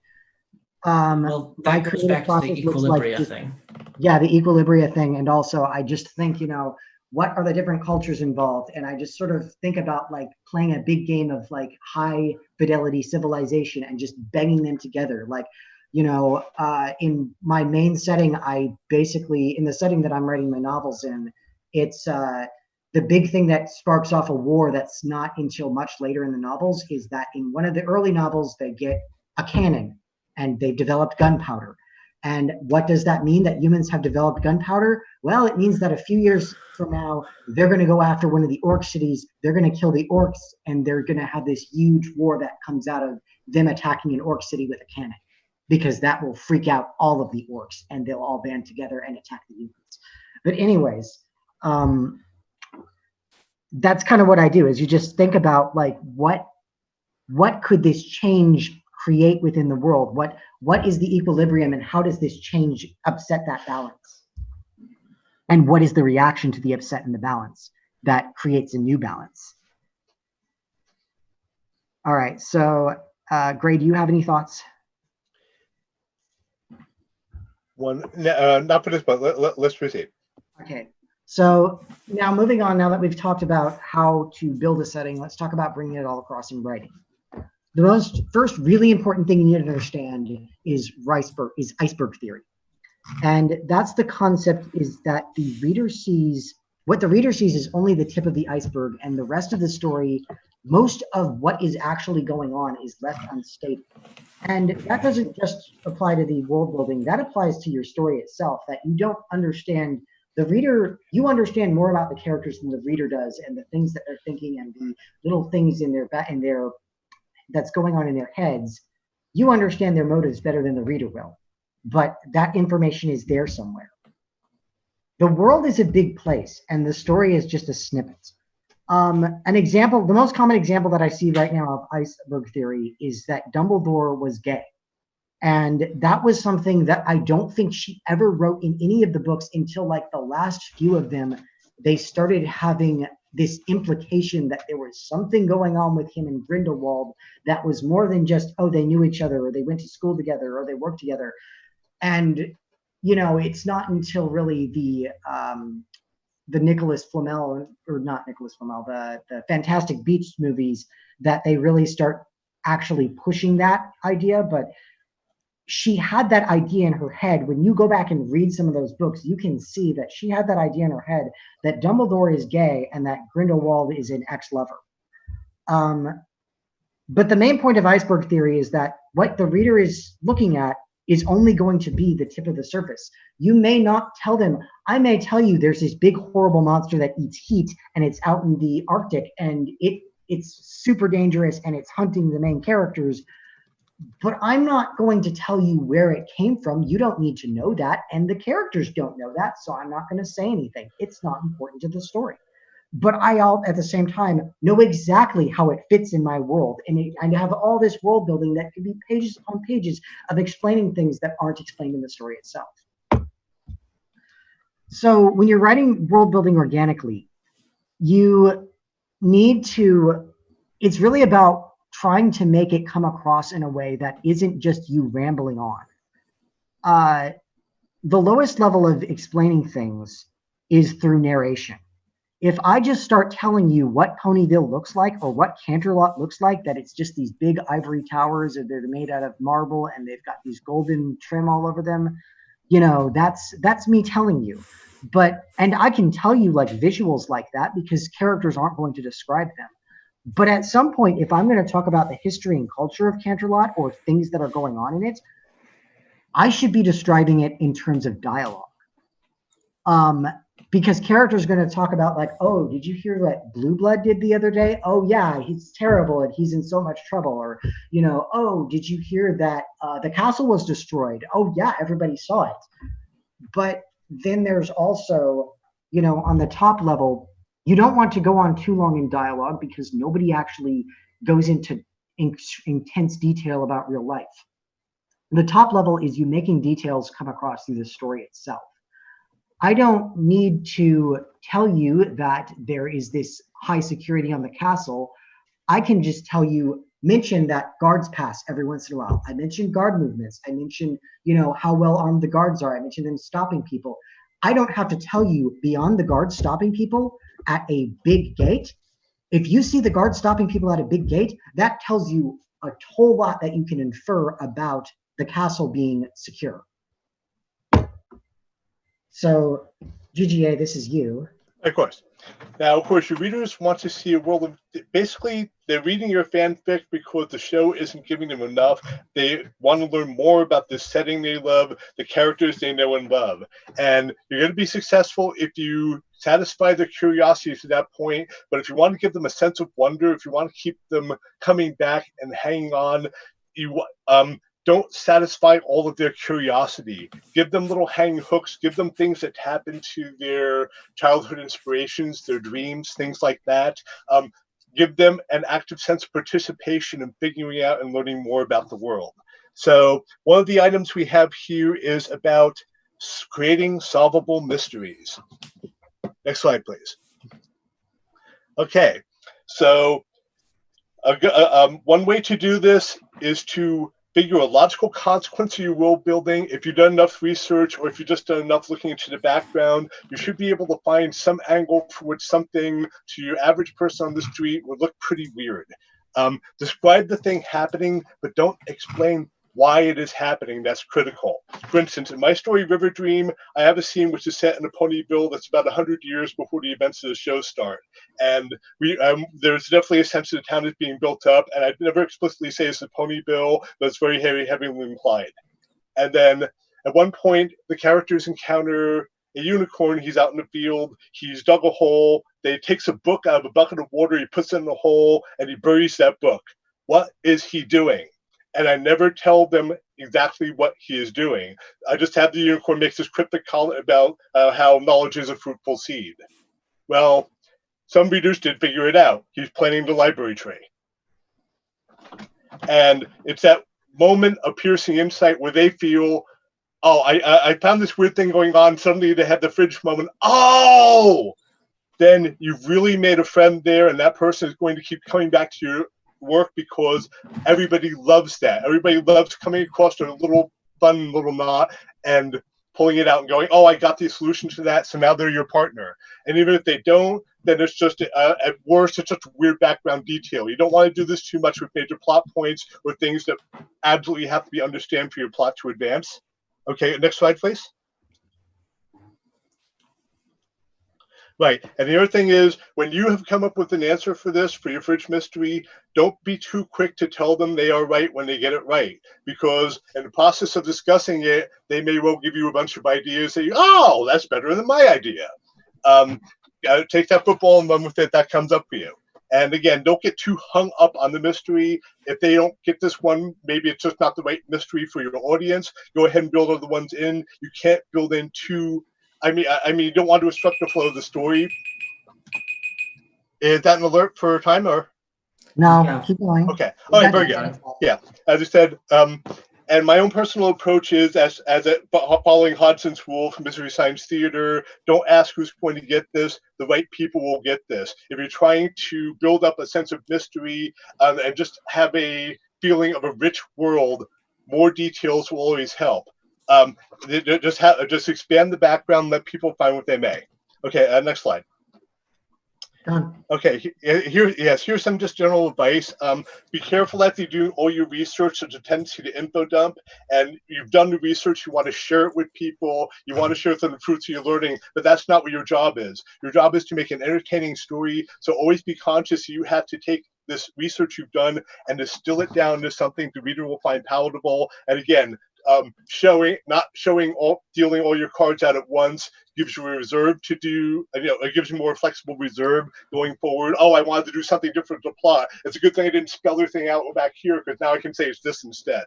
Well, that goes back to the equilibria thing. Yeah, the equilibria thing. And also, I just think, you know, what are the different cultures involved? And I just sort of think about like playing a big game of like high fidelity civilization and just banging them together. Like, you know, in my main setting, I basically, in the setting that I'm writing my novels in, it's the big thing that sparks off a war that's not until much later in the novels is that in one of the early novels, they get a cannon and they've developed gunpowder. And what does that mean, that humans have developed gunpowder? Well, it means that a few years from now, they're going to go after one of the orc cities. They're going to kill the orcs, and they're going to have this huge war that comes out of them attacking an orc city with a cannon, because that will freak out all of the orcs, and they'll all band together and attack the humans. But anyways, that's kind of what I do, is you just think about like what could this change create within the world? What is the equilibrium, and how does this change upset that balance? And what is the reaction to the upset and the balance? that creates a new balance. All right, so Gray, do you have any thoughts? Not for this, but let's proceed. Okay, so now moving on, now that we've talked about how to build a setting, let's talk about bringing it all across in writing. The first really important thing you need to understand is Iceberg Theory. And that's the concept, is that the reader sees, what the reader sees is only the tip of the iceberg, and the rest of the story, most of what is actually going on is left unstated. And that doesn't just apply to the world building, that applies to your story itself, that you don't understand the reader, you understand more about the characters than the reader does, and the things that they're thinking and the little things in their that's going on in their heads. You understand their motives better than the reader will, but that information is there somewhere. The world is a big place, and the story is just a snippet. An example, the most common example that I see right now of Iceberg Theory is that Dumbledore was gay. And that was something that I don't think she ever wrote in any of the books until like the last few of them. They started having this implication that there was something going on with him and Grindelwald that was more than just, oh, they knew each other, or they went to school together, or they worked together. And, you know, it's not until really the Nicholas Flamel, or not Nicholas Flamel, the Fantastic Beasts movies, that they really start actually pushing that idea. But she had that idea in her head. When you go back and read some of those books, you can see that she had that idea in her head that Dumbledore is gay and that Grindelwald is an ex-lover. But the main point of Iceberg Theory is that what the reader is looking at is only going to be the tip of the surface. You may not tell them, I may tell you there's this big horrible monster that eats heat and it's out in the Arctic and it's super dangerous and it's hunting the main characters, but I'm not going to tell you where it came from. You don't need to know that, and the characters don't know that, so I'm not going to say anything. It's not important to the story. But I all at the same time know exactly how it fits in my world, and I have all this world building that could be pages upon pages of explaining things that aren't explained in the story itself. So when you're writing world building organically, you need to, it's really about trying to make it come across in a way that isn't just you rambling on. The lowest level of explaining things is through narration. If I just start telling you what Ponyville looks like or what Canterlot looks like, that it's just these big ivory towers and they're made out of marble and they've got these golden trim all over them, you know, that's me telling you. And I can tell you like visuals like that because characters aren't going to describe them. But at some point, if I'm going to talk about the history and culture of Canterlot or things that are going on in it, I should be describing it in terms of dialogue. Because characters are going to talk about like, oh, did you hear what Blue Blood did the other day? Oh, yeah, he's terrible and he's in so much trouble. Or, you know, oh, did you hear that the castle was destroyed? Oh, yeah, everybody saw it. But then there's also, you know, on the top level, you don't want to go on too long in dialogue because nobody actually goes into intense detail about real life. The top level is you making details come across through the story itself. I don't need to tell you that there is this high security on the castle. I can just tell you, mention that guards pass every once in a while. I mention guard movements. I mention, you know, how well armed the guards are. I mention them stopping people. I don't have to tell you beyond the guards stopping people at a big gate. If you see the guards stopping people at a big gate, that tells you a whole lot that you can infer about the castle being secure. So, GGA, this is you. Of course. Now, of course, your readers want to see a world of, basically, they're reading your fanfic because the show isn't giving them enough. They want to learn more about the setting they love, the characters they know and love. And you're going to be successful if you satisfy their curiosity to that point. But if you want to give them a sense of wonder, if you want to keep them coming back and hanging on, you don't satisfy all of their curiosity. Give them little hang hooks. Give them things that tap into their childhood inspirations, their dreams, things like that. Give them an active sense of participation in figuring out and learning more about the world. So one of the items we have here is about creating solvable mysteries. Next slide, please. Okay, so one way to do this is to figure a logical consequence of your world building. If you've done enough research, or if you've just done enough looking into the background, you should be able to find some angle for which something to your average person on the street would look pretty weird. Describe the thing happening, but don't explain why it is happening. That's critical. For instance, in my story, River Dream, I have a scene which is set in a Ponyville that's about 100 years before the events of the show start. And there's definitely a sense of the town is being built up, and I'd never explicitly say it's a Ponyville, but it's very heavily implied. And then at one point, the characters encounter a unicorn. He's out in the field. He's dug a hole. They takes a book out of a bucket of water. He puts it in the hole, and he buries that book. What is he doing? And I never tell them exactly what he is doing. I just have the unicorn make this cryptic comment about how knowledge is a fruitful seed. Well, some readers did figure it out. He's planting the library tree. And it's that moment of piercing insight where they feel, oh, I found this weird thing going on. Suddenly they have the fridge moment. Oh! Then you've really made a friend there, and that person is going to keep coming back to your work because everybody loves that. Everybody loves coming across a little fun little knot and pulling it out and going, oh, I got the solution to that, so now they're your partner. And even if they don't, then it's just, at worst, it's just a weird background detail. You don't want to do this too much with major plot points or things that absolutely have to be understood for your plot to advance. Okay, next slide, please. Right, and the other thing is, when you have come up with an answer for this, for your fridge mystery, don't be too quick to tell them they are right when they get it right. Because in the process of discussing it, they may well give you a bunch of ideas that you, oh, that's better than my idea. Take that football and run with it, that comes up for you. And again, don't get too hung up on the mystery. If they don't get this one, maybe it's just not the right mystery for your audience. Go ahead and build other ones in. You can't build in too, I mean, you don't want to obstruct the flow of the story. Is that an alert for time or? No, Yeah. keep going. Okay. All right, very good. Yeah, as I said, and my own personal approach is following Hodgson's rule from Mystery Science Theater, don't ask who's going to get this. The right people will get this. If you're trying to build up a sense of mystery and just have a feeling of a rich world, more details will always help. Just expand the background, let people find what they may. Okay, next slide. Done. Okay, here's some just general advice. Be careful after you do all your research. There's a tendency to info dump, and you've done the research, you want to share it with people, you want to share some of the fruits of your learning, but that's not what your job is. Your job is to make an entertaining story, so always be conscious you have to take this research you've done and distill it down to something the reader will find palatable. And again, dealing all your cards out at once gives you a reserve to do, it gives you more flexible reserve going forward. Oh, I wanted to do something different to plot. It's a good thing I didn't spell everything out back here, because now I can say it's this instead.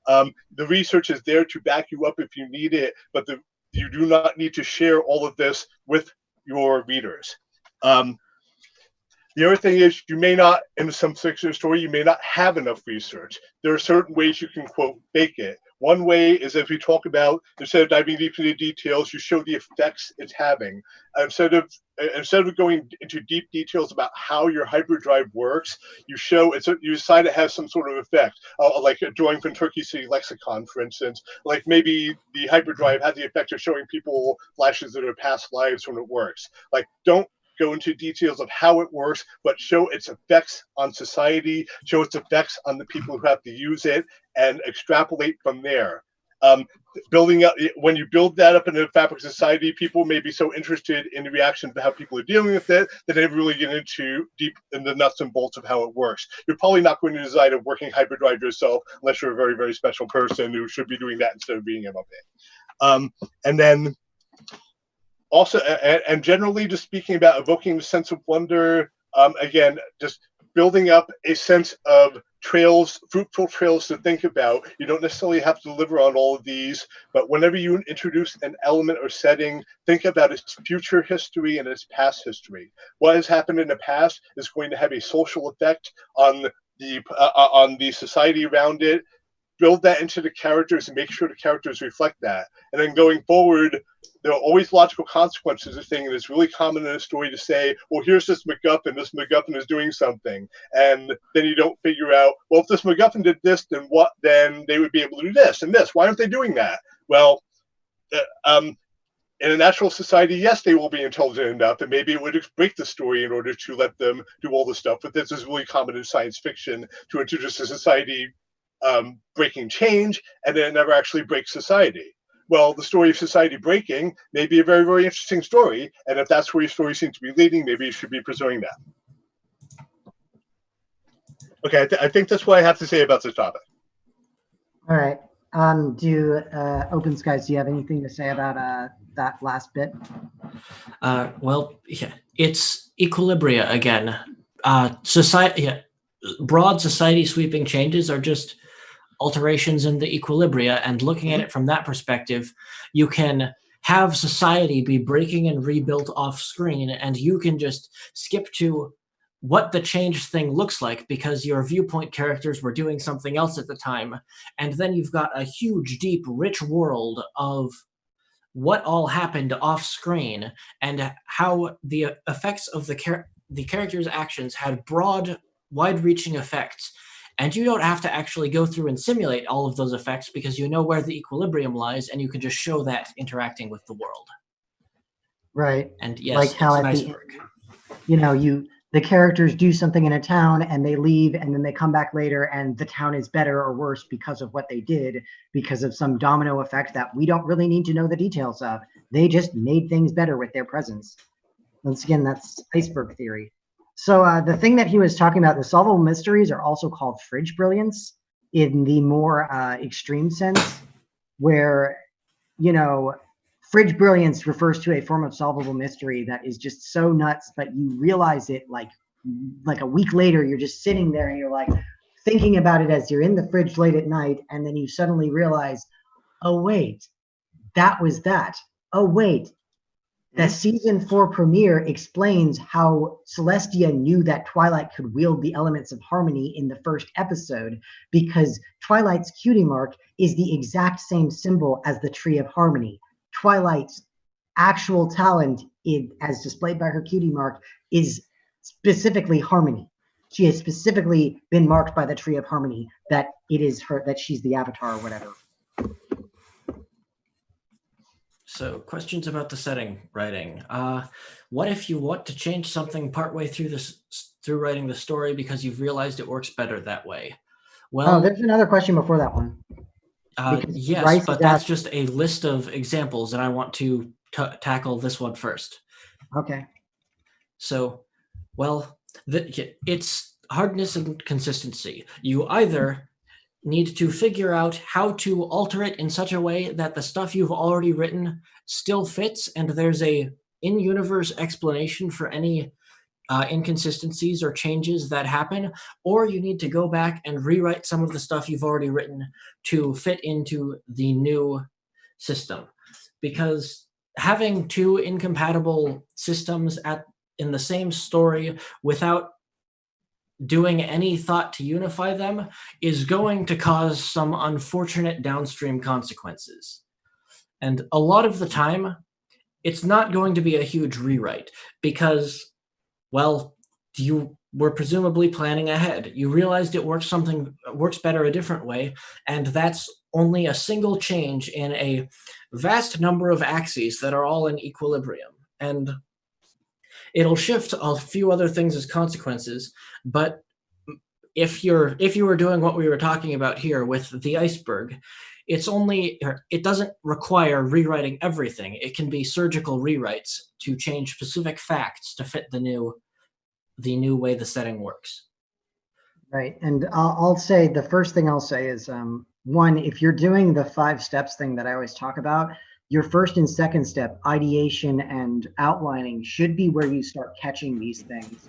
The research is there to back you up if you need it, but you do not need to share all of this with your readers. The other thing is, you may not, in some fiction story, you may not have enough research. There are certain ways you can, quote, fake it. One way is, as we talk about, instead of diving deep into the details, you show the effects it's having. Instead of going into deep details about how your hyperdrive works, you decide it has some sort of effect, like a drawing from Turkey City Lexicon, for instance. Like maybe the hyperdrive has the effect of showing people flashes of their past lives when it works. Like, don't go into details of how it works, but show its effects on society, show its effects on the people who have to use it, and extrapolate from there. Building up, when you build that up in the fabric of society, people may be so interested in the reaction to how people are dealing with it that they really get into deep in the nuts and bolts of how it works. You're probably not going to design a working hyperdrive yourself unless you're a very, very special person who should be doing that instead of being MLP. And then also, and generally just speaking about evoking the sense of wonder, again, just building up a sense of trails, fruitful trails to think about. You don't necessarily have to deliver on all of these, but whenever you introduce an element or setting, think about its future history and its past history. What has happened in the past is going to have a social effect on the society around it. build that into the characters and make sure the characters reflect that. And then going forward, there are always logical consequences of things. And it's really common in a story to say, well, here's this MacGuffin is doing something. And then you don't figure out, well, if this MacGuffin did this, then they would be able to do this and this. Why aren't they doing that? Well, in a natural society, yes, they will be intelligent enough, and maybe it would break the story in order to let them do all this stuff. But this is really common in science fiction, to introduce a society breaking change, and then it never actually breaks society. Well, the story of society breaking may be a very, very interesting story, and if that's where your story seems to be leading, maybe you should be pursuing that. Okay, I think that's what I have to say about this topic. All right. Open Skies, do you have anything to say about that last bit? Well, yeah, it's equilibria again. Broad society sweeping changes are just alterations in the equilibria, and looking at it from that perspective, you can have society be breaking and rebuilt off screen, and you can just skip to what the changed thing looks like because your viewpoint characters were doing something else at the time. And then you've got a huge, deep, rich world of what all happened off screen and how the effects of the character's actions had broad, wide-reaching effects. And you don't have to actually go through and simulate all of those effects because you know where the equilibrium lies, and you can just show that interacting with the world. Right. And yes, like how it's an at iceberg. The characters do something in a town and they leave, and then they come back later and the town is better or worse because of what they did, because of some domino effect that we don't really need to know the details of. They just made things better with their presence. Once again, that's Iceberg Theory. So the thing that he was talking about, the solvable mysteries are also called fridge brilliance in the more extreme sense, where, fridge brilliance refers to a form of solvable mystery that is just so nuts, but you realize it like a week later. You're just sitting there and you're like thinking about it as you're in the fridge late at night, and then you suddenly realize, oh wait, that was that. Oh wait, the season 4 premiere explains how Celestia knew that Twilight could wield the elements of harmony in the first episode, because Twilight's cutie mark is the exact same symbol as the Tree of Harmony. Twilight's actual talent, as displayed by her cutie mark, is specifically harmony. She has specifically been marked by the Tree of Harmony, that it is her, that she's the avatar or whatever. So, questions about the setting writing. What if you want to change something partway through writing the story because you've realized it works better that way? Well, there's another question before that one. Yes, but that's just a list of examples, and I want to tackle this one first. Okay. So, well, it's hardness and consistency. You either need to figure out how to alter it in such a way that the stuff you've already written still fits, and there's a in-universe explanation for any inconsistencies or changes that happen, or you need to go back and rewrite some of the stuff you've already written to fit into the new system. Because having two incompatible systems in the same story without doing any thought to unify them is going to cause some unfortunate downstream consequences. And a lot of the time, it's not going to be a huge rewrite because, well, you were presumably planning ahead. You realized it works better a different way, and that's only a single change in a vast number of axes that are all in equilibrium. And it'll shift a few other things as consequences, but if you were doing what we were talking about here with the iceberg, it doesn't require rewriting everything. It can be surgical rewrites to change specific facts to fit the new way the setting works. Right, and I'll say, the first thing I'll say is, one, if you're doing the 5 steps thing that I always talk about, your first and second step, ideation and outlining, should be where you start catching these things.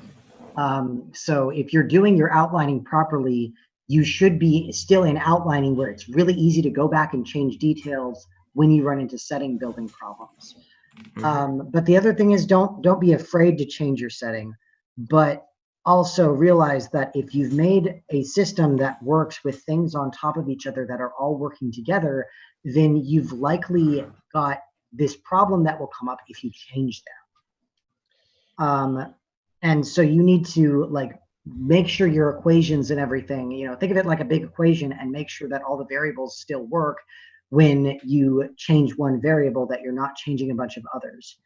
So if you're doing your outlining properly, you should be still in outlining where it's really easy to go back and change details when you run into setting building problems. But the other thing is, don't be afraid to change your setting. But also realize that if you've made a system that works with things on top of each other that are all working together, then you've likely got this problem that will come up if you change them. And so you need to like make sure your equations and everything, you know, think of it like a big equation and make sure that all the variables still work when you change one variable, that you're not changing a bunch of others.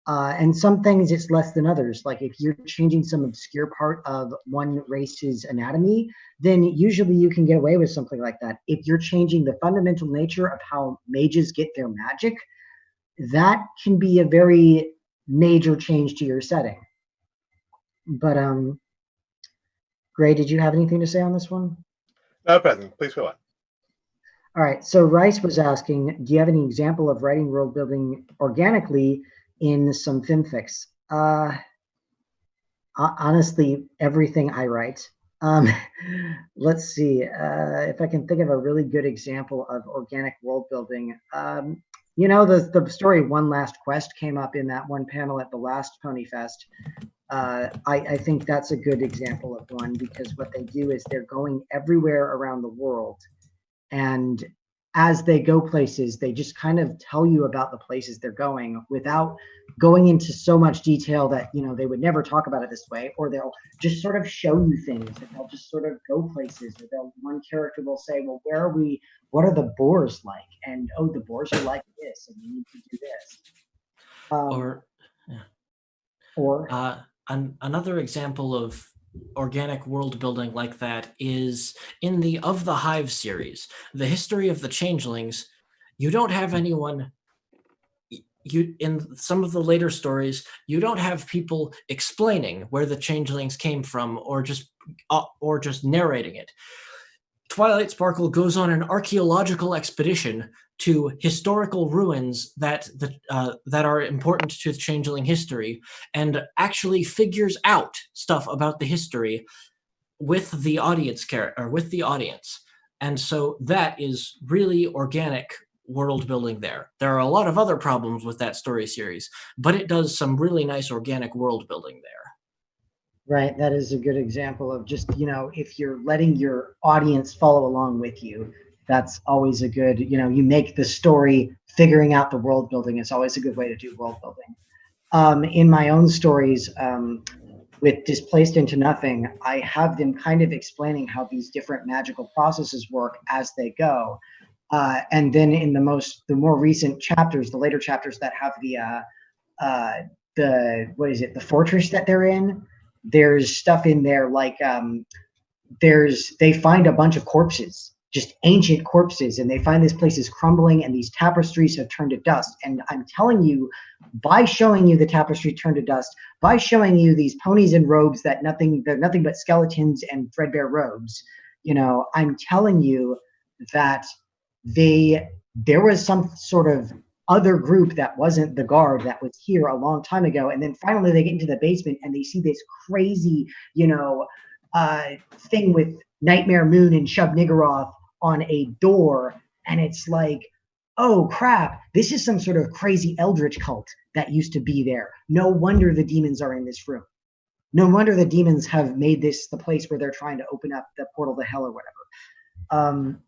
And some things it's less than others. Like if you're changing some obscure part of one race's anatomy, then usually you can get away with something like that. If you're changing the fundamental nature of how mages get their magic, that can be a very major change to your setting. But Gray, did you have anything to say on this one? No, present. Please go on. All right. So Rice was asking, do you have any example of writing world building organically in some FimFix? Honestly, everything I write. Let's see if I can think of a really good example of organic world building. You know, the story One Last Quest came up in that one panel at the last PonyFest. I think that's a good example of one, because what they do is they're going everywhere around the world, and as they go places, they just kind of tell you about the places they're going without going into so much detail that, you know, they would never talk about it this way, or they'll just sort of show you things, and they'll just sort of go places, or one character will say, well, where are we, what are the boars like? And, oh, the boars are like this, and you need to do this. Another example of organic world building like that is in the Of the Hive series, the history of the changelings. You don't have anyone, in some of the later stories, you don't have people explaining where the changelings came from, or just narrating it. Twilight Sparkle goes on an archaeological expedition to historical ruins that are important to changeling history, and actually figures out stuff about the history with the audience and so that is really organic world building there. There are a lot of other problems with that story series, but it does some really nice organic world building there. Right, that is a good example of just, you know, if you're letting your audience follow along with you, that's always a good, you know, you make the story, figuring out the world building is always a good way to do world building. In my own stories, with Displaced into Nothing, I have them kind of explaining how these different magical processes work as they go. And then in the more recent chapters, the later chapters that have the fortress that they're in, there's stuff in there like they find a bunch of corpses, just ancient corpses, and they find this place is crumbling and these tapestries have turned to dust. And I'm telling you, by showing you the tapestry turned to dust, by showing you these ponies in robes they're nothing but skeletons and threadbare robes, you know, I'm telling you that there was some sort of other group that wasn't the guard that was here a long time ago. And then finally they get into the basement and they see this crazy, you know, thing with Nightmare Moon and Shub Niggurath on a door. And it's like, oh crap, this is some sort of crazy eldritch cult that used to be there. No wonder the demons are in this room. No wonder the demons have made this the place where they're trying to open up the portal to hell or whatever.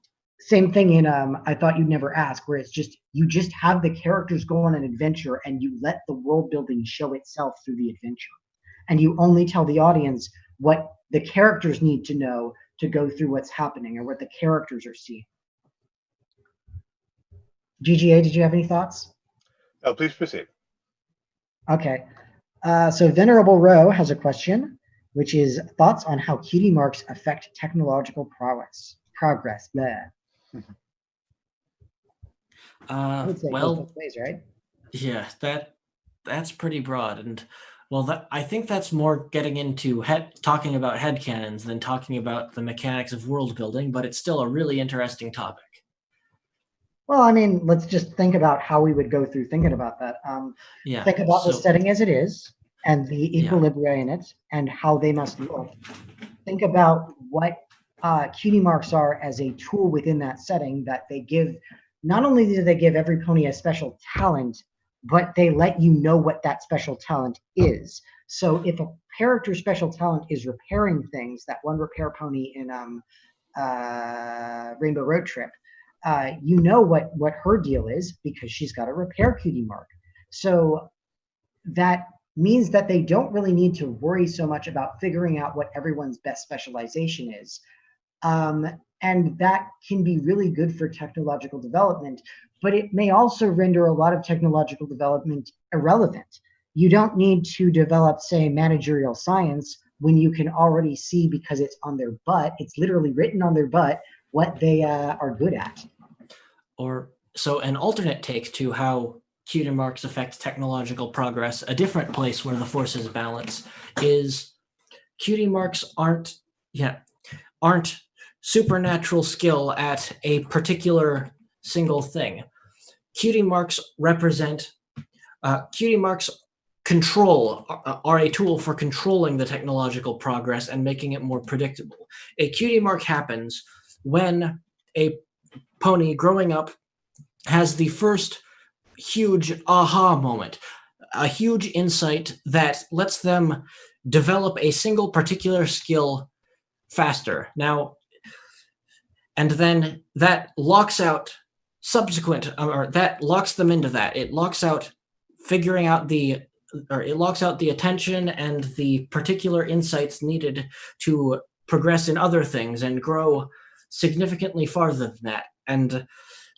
Same thing in I Thought You'd Never Ask, where it's just, you just have the characters go on an adventure and you let the world building show itself through the adventure. And you only tell the audience what the characters need to know to go through what's happening, or what the characters are seeing. GGA, did you have any thoughts? Oh, please proceed. Okay. So Venerable Row has a question, which is thoughts on how cutie marks affect technological progress. Blah. I would say well, both ways, right? Yeah, that's pretty broad, and well, I think that's more getting into talking about headcanons than talking about the mechanics of world building, but it's still a really interesting topic. Well, I mean, let's just think about how we would go through thinking about that. Think about the setting as it is and the equilibria in it and how they must look. Think about what cutie marks are as a tool within that setting that they give. Not only do they give every pony a special talent, but they let you know what that special talent is. So if a character's special talent is repairing things, that one repair pony in Rainbow Road Trip, you know what her deal is because she's got a repair cutie mark. So that means that they don't really need to worry so much about figuring out what everyone's best specialization is. And that can be really good for technological development, but it may also render a lot of technological development irrelevant. You don't need to develop, say, managerial science when you can already see, because it's on their butt, it's literally written on their butt, what they are good at. Or so an alternate take to how cutie marks affect technological progress, a different place where the forces balance, is cutie marks aren't supernatural skill at a particular single thing. Cutie marks control are a tool for controlling the technological progress and making it more predictable. A cutie mark happens when a pony growing up has the first huge aha moment, a huge insight that lets them develop a single particular skill faster. Now, and then that locks out that locks them into that. It locks out it locks out the attention and the particular insights needed to progress in other things and grow significantly farther than that. And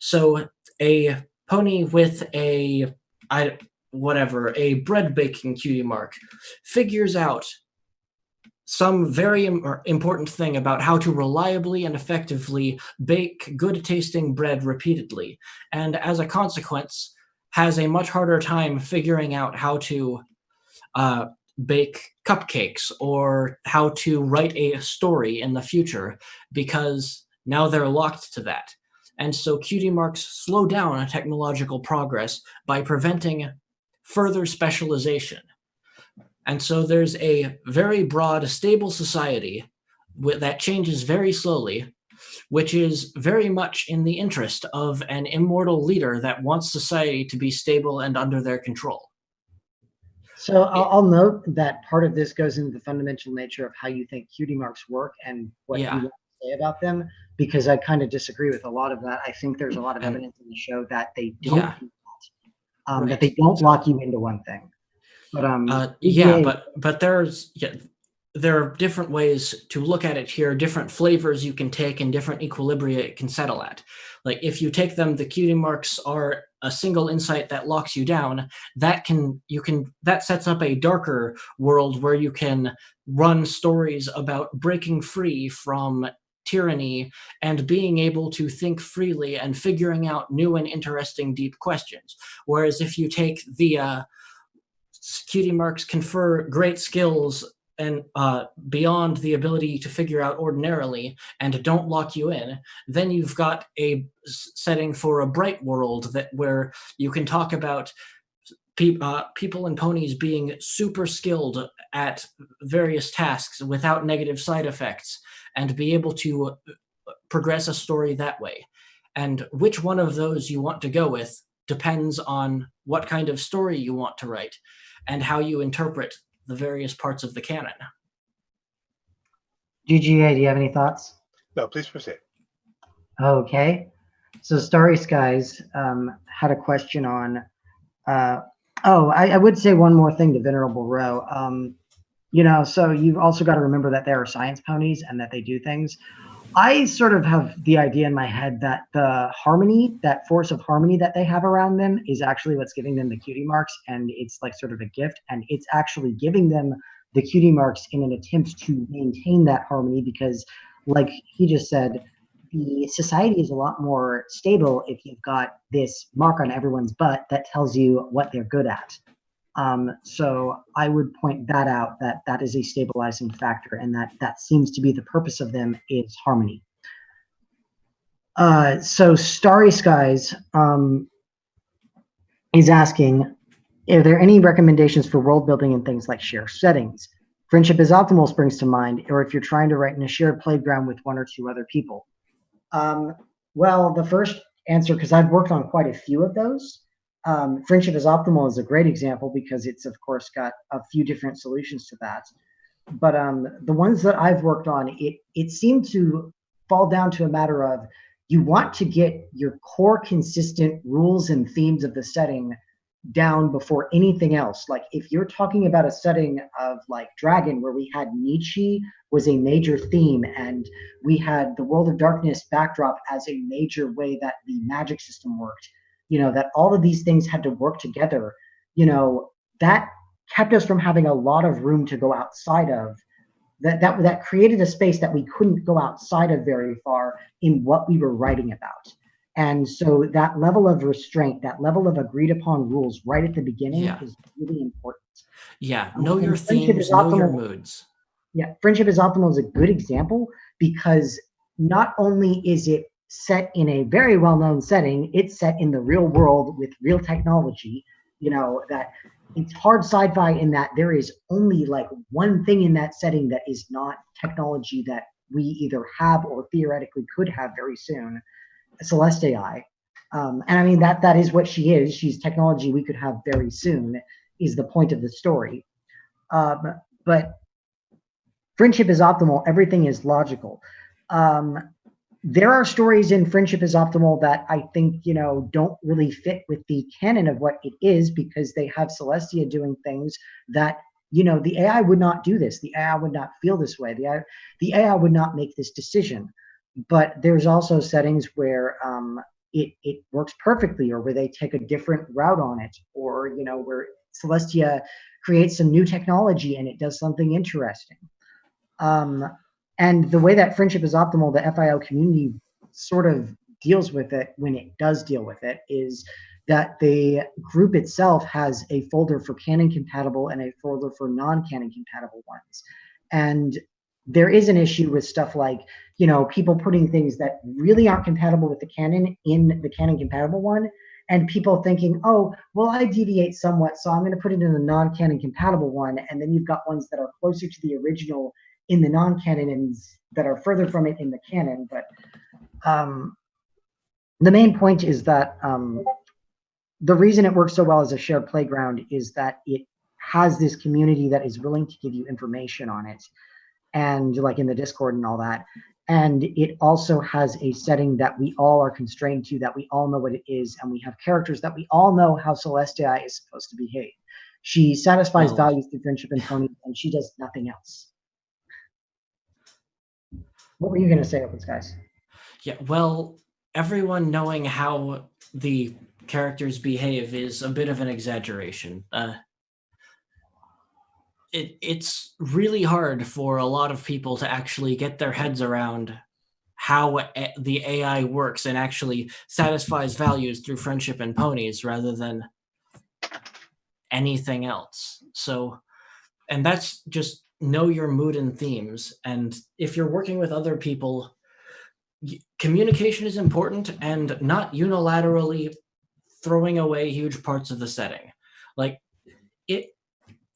so a pony with a bread baking cutie mark figures out some very important thing about how to reliably and effectively bake good tasting bread repeatedly, and as a consequence has a much harder time figuring out how to bake cupcakes or how to write a story in the future, because now they're locked to that. And so cutie marks slow down technological progress by preventing further specialization. And so there's a very broad, stable society that changes very slowly, which is very much in the interest of an immortal leader that wants society to be stable and under their control. So I'll note that part of this goes into the fundamental nature of how you think cutie marks work and what you want to say about them, because I kind of disagree with a lot of that. I think there's a lot of evidence in the show that they don't do that, that they don't lock you into one thing. But but there are different ways to look at it here, different flavors you can take and different equilibria it can settle at. Like if you take them, the cutie marks are a single insight that locks you down. That sets up a darker world where you can run stories about breaking free from tyranny and being able to think freely and figuring out new and interesting deep questions. Whereas if you take the cutie marks confer great skills and beyond the ability to figure out ordinarily and don't lock you in, then you've got a setting for a bright world where you can talk about people and ponies being super skilled at various tasks without negative side effects and be able to progress a story that way. And which one of those you want to go with depends on what kind of story you want to write and how you interpret the various parts of the canon. GGA, do you have any thoughts? No, please proceed. Okay. So Starry Skies had a question on, I would say one more thing to Venerable Row. So you've also got to remember that there are science ponies and that they do things. I sort of have the idea in my head that the harmony, that force of harmony that they have around them is actually what's giving them the cutie marks, and it's like sort of a gift, and it's actually giving them the cutie marks in an attempt to maintain that harmony, because like he just said, the society is a lot more stable if you've got this mark on everyone's butt that tells you what they're good at. So I would point that out, that is a stabilizing factor, and that seems to be the purpose of them is harmony. So Starry Skies is asking, are there any recommendations for world building in things like shared settings? Friendship is Optimal springs to mind, or if you're trying to write in a shared playground with one or two other people. Well, the first answer, because I've worked on quite a few of those, Friendship is Optimal is a great example because it's, of course, got a few different solutions to that. But the ones that I've worked on, it seemed to fall down to a matter of you want to get your core consistent rules and themes of the setting down before anything else. Like if you're talking about a setting of like Dragon, where we had Nietzsche was a major theme, and we had the World of Darkness backdrop as a major way that the magic system worked, that all of these things had to work together, that kept us from having a lot of room to go outside of. That created a space that we couldn't go outside of very far in what we were writing about. And so that level of restraint, that level of agreed upon rules right at the beginning is really important. Yeah, know your themes, know your moods. Yeah, Friendship is Optimal is a good example because not only is it set in a very well-known setting, it's set in the real world with real technology, that it's hard sci-fi in that there is only like one thing in that setting that is not technology that we either have or theoretically could have very soon. Celeste AI. And I mean, that is what she is. She's technology we could have very soon, is the point of the story. But Friendship is Optimal, everything is logical. There are stories in Friendship is Optimal that I think, don't really fit with the canon of what it is, because they have Celestia doing things that, the AI would not do this. The AI would not feel this way. The AI would not make this decision. But there's also settings where it works perfectly, or where they take a different route on it, or, where Celestia creates some new technology and it does something interesting. And the way that Friendship is Optimal, the FIO community sort of deals with it, when it does deal with it, is that the group itself has a folder for canon compatible and a folder for non-canon compatible ones. And there is an issue with stuff like, people putting things that really aren't compatible with the canon in the canon compatible one, and people thinking, oh, well, I deviate somewhat, so I'm going to put it in the non-canon compatible one. And then you've got ones that are closer to the original in the non-canon and that are further from it in the canon. But the main point is that the reason it works so well as a shared playground is that it has this community that is willing to give you information on it, and like in the Discord and all that. And it also has a setting that we all are constrained to, that we all know what it is, and we have characters that we all know how Celestia is supposed to behave. She satisfies values through friendship and pony, and she does nothing else. What were you going to say, Open Skies? Yeah, well, everyone knowing how the characters behave is a bit of an exaggeration. It's really hard for a lot of people to actually get their heads around how the AI works and actually satisfies values through friendship and ponies rather than anything else. So, and that's just know your mood and themes. And if you're working with other people, communication is important, and not unilaterally throwing away huge parts of the setting. Like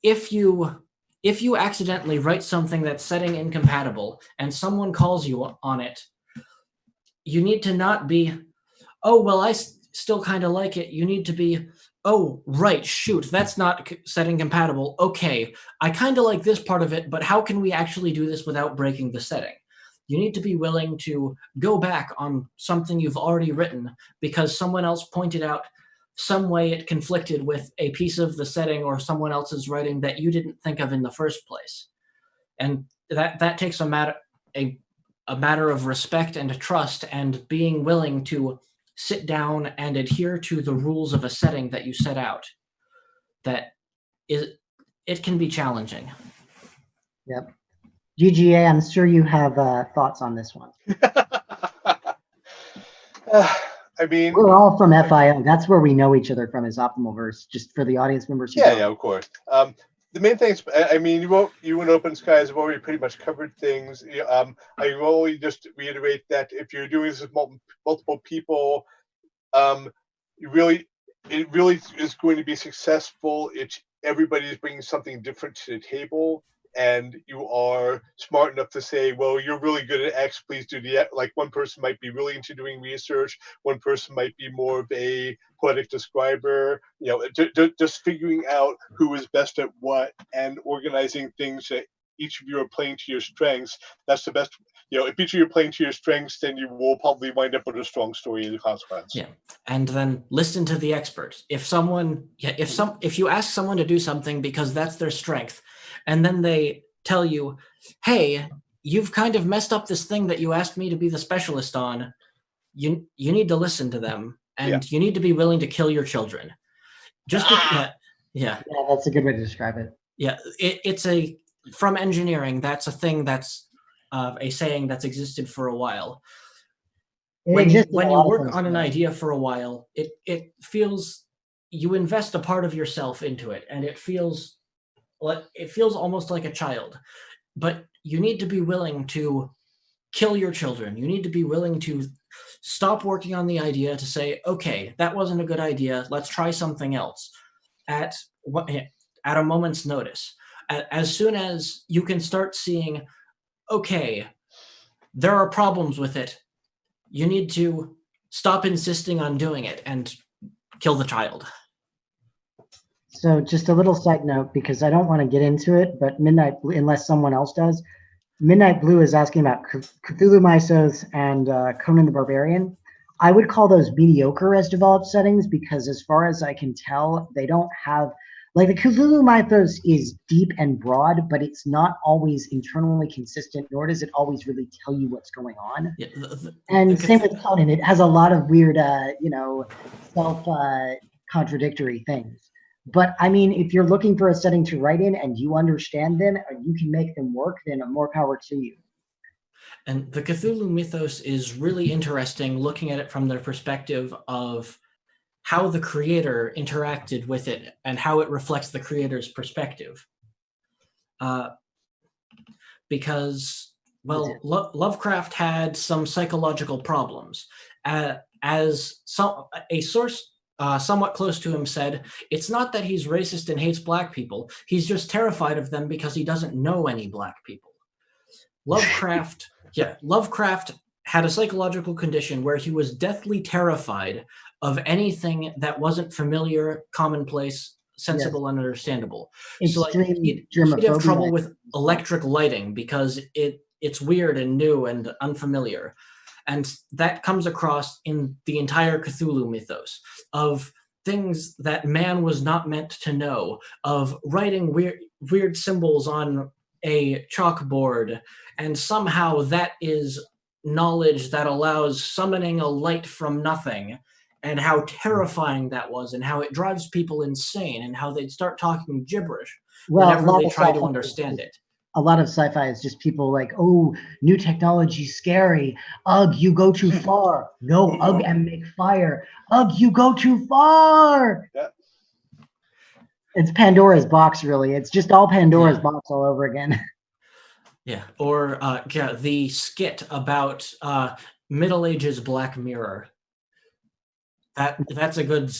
if you accidentally write something that's setting incompatible and someone calls you on it, you need to not be, oh, well, I still kind of like it. You need to be, oh, right, shoot, that's not setting compatible. Okay, I kind of like this part of it, but how can we actually do this without breaking the setting? You need to be willing to go back on something you've already written because someone else pointed out some way it conflicted with a piece of the setting or someone else's writing that you didn't think of in the first place. And that takes a matter of respect and trust, and being willing to sit down and adhere to the rules of a setting that you set out. It can be challenging. Yep. GGA, I'm sure you have thoughts on this one. I mean, we're all from FIO. That's where we know each other from, is Optimalverse, just for the audience members. Yeah, of course. The main things, I mean, you and Open Skies have already pretty much covered things. I will only just reiterate that if you're doing this with multiple people, it really is going to be successful if everybody is bringing something different to the table. and you are smart enough to say, well, you're really good at X, please do the X. Like one person might be really into doing research, one person might be more of a poetic describer, just figuring out who is best at what and organizing things that each of you are playing to your strengths. That's the best. If each of you are playing to your strengths, then you will probably wind up with a strong story in the consequence. Yeah, and then listen to the expert. If you ask someone to do something because that's their strength, and then they tell you, "Hey, you've kind of messed up this thing that you asked me to be the specialist on," you need to listen to them, and you need to be willing to kill your children. Yeah, that's a good way to describe it. Yeah, it's from engineering. That's a thing that's a saying that's existed for a while. When you work on an idea for a while, it feels you invest a part of yourself into it, and it feels almost like a child. But you need to be willing to kill your children. You need to be willing to stop working on the idea to say, okay, that wasn't a good idea. Let's try something else at a moment's notice. As soon as you can start seeing, okay, there are problems with it, you need to stop insisting on doing it and kill the child. So just a little side note, because I don't want to get into it, but Midnight Blue, unless someone else does, Midnight Blue is asking about Cthulhu Mythos and Conan the Barbarian. I would call those mediocre as developed settings because as far as I can tell, they don't have, like the Cthulhu Mythos is deep and broad, but it's not always internally consistent, nor does it always really tell you what's going on. Yeah, and same with Conan, it has a lot of weird, self-contradictory things. But I mean, if you're looking for a setting to write in and you understand them and you can make them work, then more power to you. And the Cthulhu mythos is really interesting looking at it from the perspective of how the creator interacted with it and how it reflects the creator's perspective. Because, well, Lovecraft had some psychological problems. As a source somewhat close to him said, it's not that he's racist and hates black people. He's just terrified of them because he doesn't know any black people. Lovecraft had a psychological condition where he was deathly terrified of anything that wasn't familiar, commonplace, sensible, and understandable. So he'd have trouble with electric lighting because it's weird and new and unfamiliar. And that comes across in the entire Cthulhu mythos of things that man was not meant to know, of writing weird symbols on a chalkboard, and somehow that is knowledge that allows summoning a light from nothing, and how terrifying that was, and how it drives people insane, and how they'd start talking gibberish whenever they try to understand it. A lot of sci-fi is just people like, oh, new technology, scary. Ugh, you go too far. No, ugh, and make fire. Ugh, you go too far. Yeah. It's Pandora's box, really. It's just all Pandora's box all over again. Yeah, or the skit about Middle Ages Black Mirror. That's a good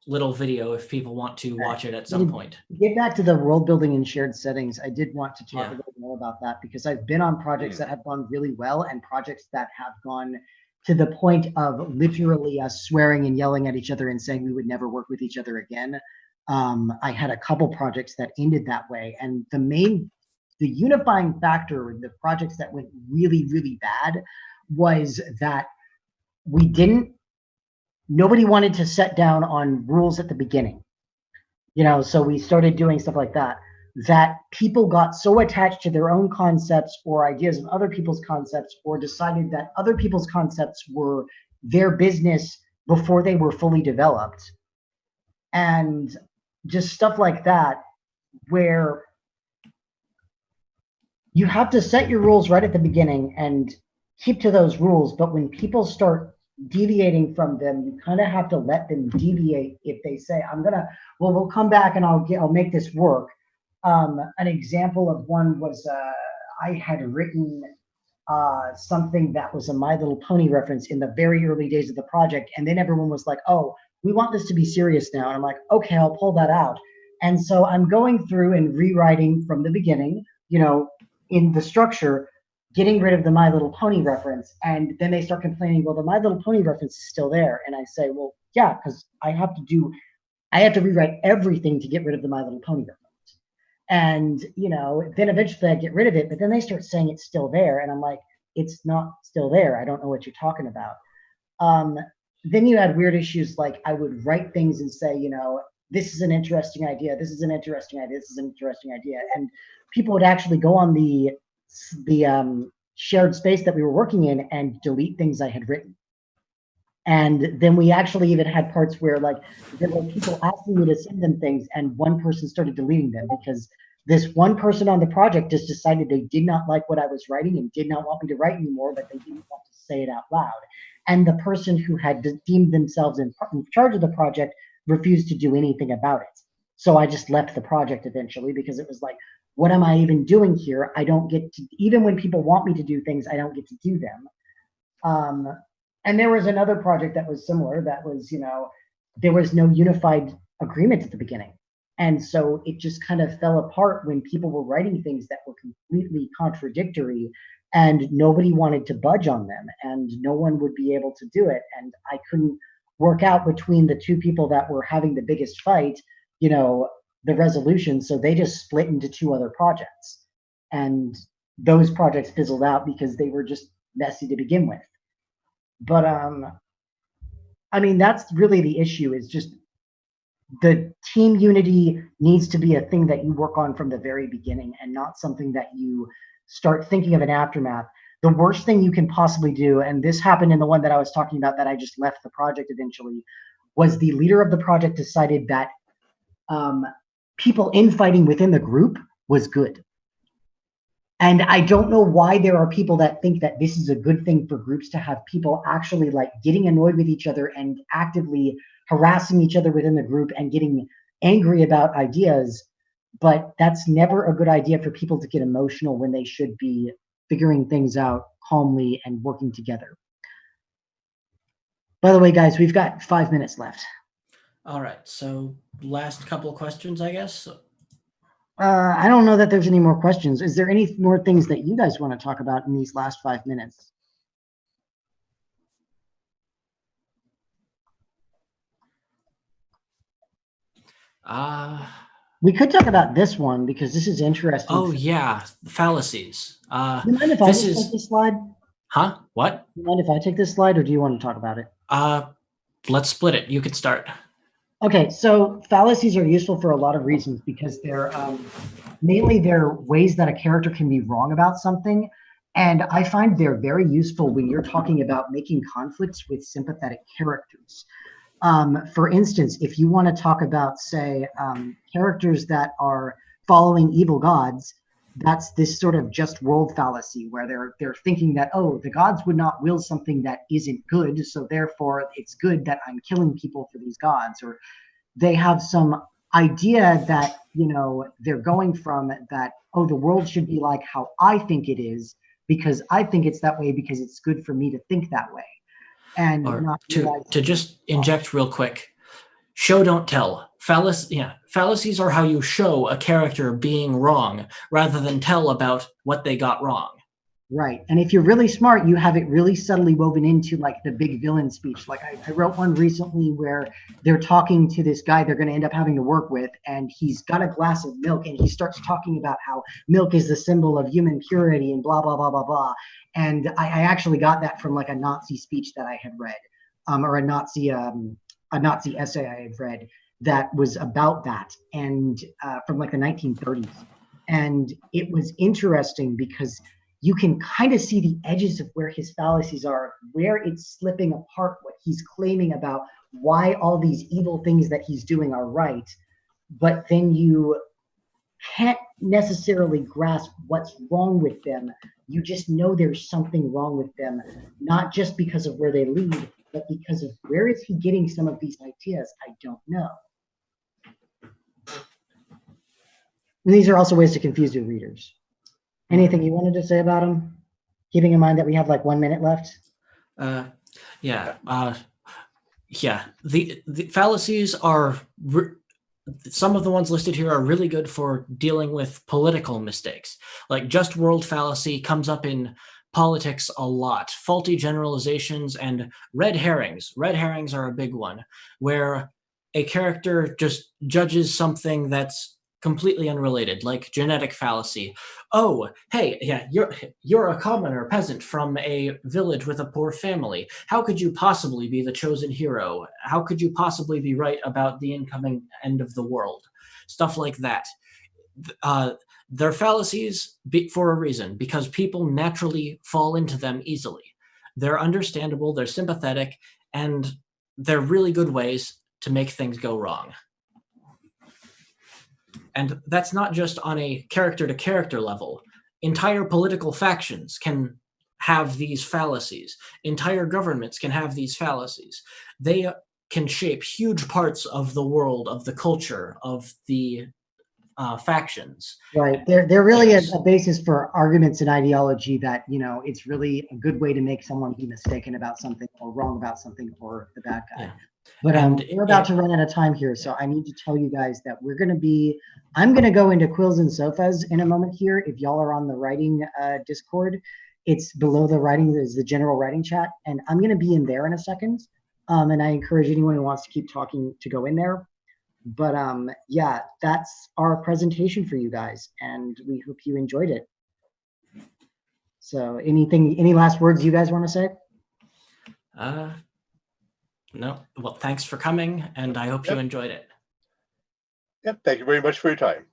little video if people want to watch it at some point. Get back to the world building and shared settings. I did want to talk a little more about that because I've been on projects that have gone really well and projects that have gone to the point of literally us swearing and yelling at each other and saying we would never work with each other again. I had a couple projects that ended that way, and the unifying factor in the projects that went really, really bad was that nobody wanted to set down on rules at the beginning. So we started doing stuff like that people got so attached to their own concepts or ideas of other people's concepts, or decided that other people's concepts were their business before they were fully developed. And just stuff like that, where you have to set your rules right at the beginning and keep to those rules. But when people start deviating from them, you kind of have to let them deviate. If they say, we'll come back and I'll make this work. An example of one was I had written something that was a My Little Pony reference in the very early days of the project. And then everyone was like, oh, we want this to be serious now. And I'm like, okay, I'll pull that out. And so I'm going through and rewriting from the beginning in the structure, getting rid of the My Little Pony reference. And then they start complaining, well, the My Little Pony reference is still there. And I say, well, yeah, because I have to rewrite everything to get rid of the My Little Pony reference. And, then eventually I get rid of it, but then they start saying it's still there. And I'm like, it's not still there. I don't know what you're talking about. Then you had weird issues like I would write things and say, this is an interesting idea. This is an interesting idea. This is an interesting idea. And people would actually go on the shared space that we were working in and delete things I had written. And then we actually even had parts where like there were people asking me to send them things and one person started deleting them because this one person on the project just decided they did not like what I was writing and did not want me to write anymore, but they didn't want to say it out loud. And the person who had deemed themselves in charge of the project refused to do anything about it. So I just left the project eventually because it was like, what am I even doing here? I don't get to, even when people want me to do things, I don't get to do them. And there was another project that was similar that was, there was no unified agreement at the beginning. And so it just kind of fell apart when people were writing things that were completely contradictory and nobody wanted to budge on them and no one would be able to do it. And I couldn't work out between the two people that were having the biggest fight, the resolution. So they just split into two other projects. And those projects fizzled out because they were just messy to begin with. But that's really the issue, is just the team unity needs to be a thing that you work on from the very beginning and not something that you start thinking of an aftermath. The worst thing you can possibly do, and this happened in the one that I was talking about that I just left the project eventually, was the leader of the project decided that people infighting within the group was good. And I don't know why there are people that think that this is a good thing for groups to have people actually like getting annoyed with each other and actively harassing each other within the group and getting angry about ideas. But that's never a good idea for people to get emotional when they should be figuring things out calmly and working together. By the way, guys, we've got 5 minutes left. All right. So last couple of questions, I guess. I don't know that there's any more questions. Is there any more things that you guys want to talk about in these last 5 minutes? We could talk about this one because this is interesting. Oh yeah, fallacies. Do you mind if I just take this slide? Huh? What? Do you mind if I take this slide, or do you want to talk about it? Let's split it. You can start. Okay, so fallacies are useful for a lot of reasons because they're mainly they're ways that a character can be wrong about something. And I find they're very useful when you're talking about making conflicts with sympathetic characters. For instance, if you want to talk about, say, characters that are following evil gods, that's this sort of just world fallacy where they're thinking that, oh, the gods would not will something that isn't good, so therefore it's good that I'm killing people for these gods. Or they have some idea that, they're going from that, oh, the world should be like how I think it is because I think it's that way because it's good for me to think that way. And not to just inject real quick, show don't tell. Fallacies are how you show a character being wrong rather than tell about what they got wrong. Right. And if you're really smart, you have it really subtly woven into like the big villain speech. Like I wrote one recently where they're talking to this guy they're going to end up having to work with, and he's got a glass of milk and he starts talking about how milk is the symbol of human purity and blah, blah, blah, blah, blah. And I actually got that from like a Nazi speech that I had read, or a Nazi essay I had read that was about that, and from like the 1930s. And it was interesting because you can kind of see the edges of where his fallacies are, where it's slipping apart, what he's claiming about why all these evil things that he's doing are right. But then you can't necessarily grasp what's wrong with them. You just know there's something wrong with them, not just because of where they lead, but because of where is he getting some of these ideas? I don't know. And these are also ways to confuse your readers. Anything you wanted to say about them? Keeping in mind that we have like 1 minute left. The fallacies are some of the ones listed here are really good for dealing with political mistakes. Like just world fallacy comes up in politics a lot. Faulty generalizations and red herrings. Red herrings are a big one, where a character just judges something that's completely unrelated, like genetic fallacy. Oh, hey, yeah, you're a commoner peasant from a village with a poor family. How could you possibly be the chosen hero? How could you possibly be right about the incoming end of the world? Stuff like that. They're fallacies for a reason, because people naturally fall into them easily. They're understandable, they're sympathetic, and they're really good ways to make things go wrong. And that's not just on a character-to-character level. Entire political factions can have these fallacies. Entire governments can have these fallacies. They can shape huge parts of the world, of the culture, of the factions. Right. They're really a basis for arguments and ideology that, you know, it's really a good way to make someone be mistaken about something or wrong about something for the bad guy. Yeah. But we're about to run out of time here, so I need to tell you guys that I'm going to go into Quills and Sofas in a moment here. If y'all are on the writing Discord, it's below the writing is the general writing chat, and I'm going to be in there in a second. And I encourage anyone who wants to keep talking to go in there. But yeah, that's our presentation for you guys, and we hope you enjoyed it. So any last words you guys want to say? No. Well, thanks for coming, and I hope you enjoyed it. Yep. Thank you very much for your time.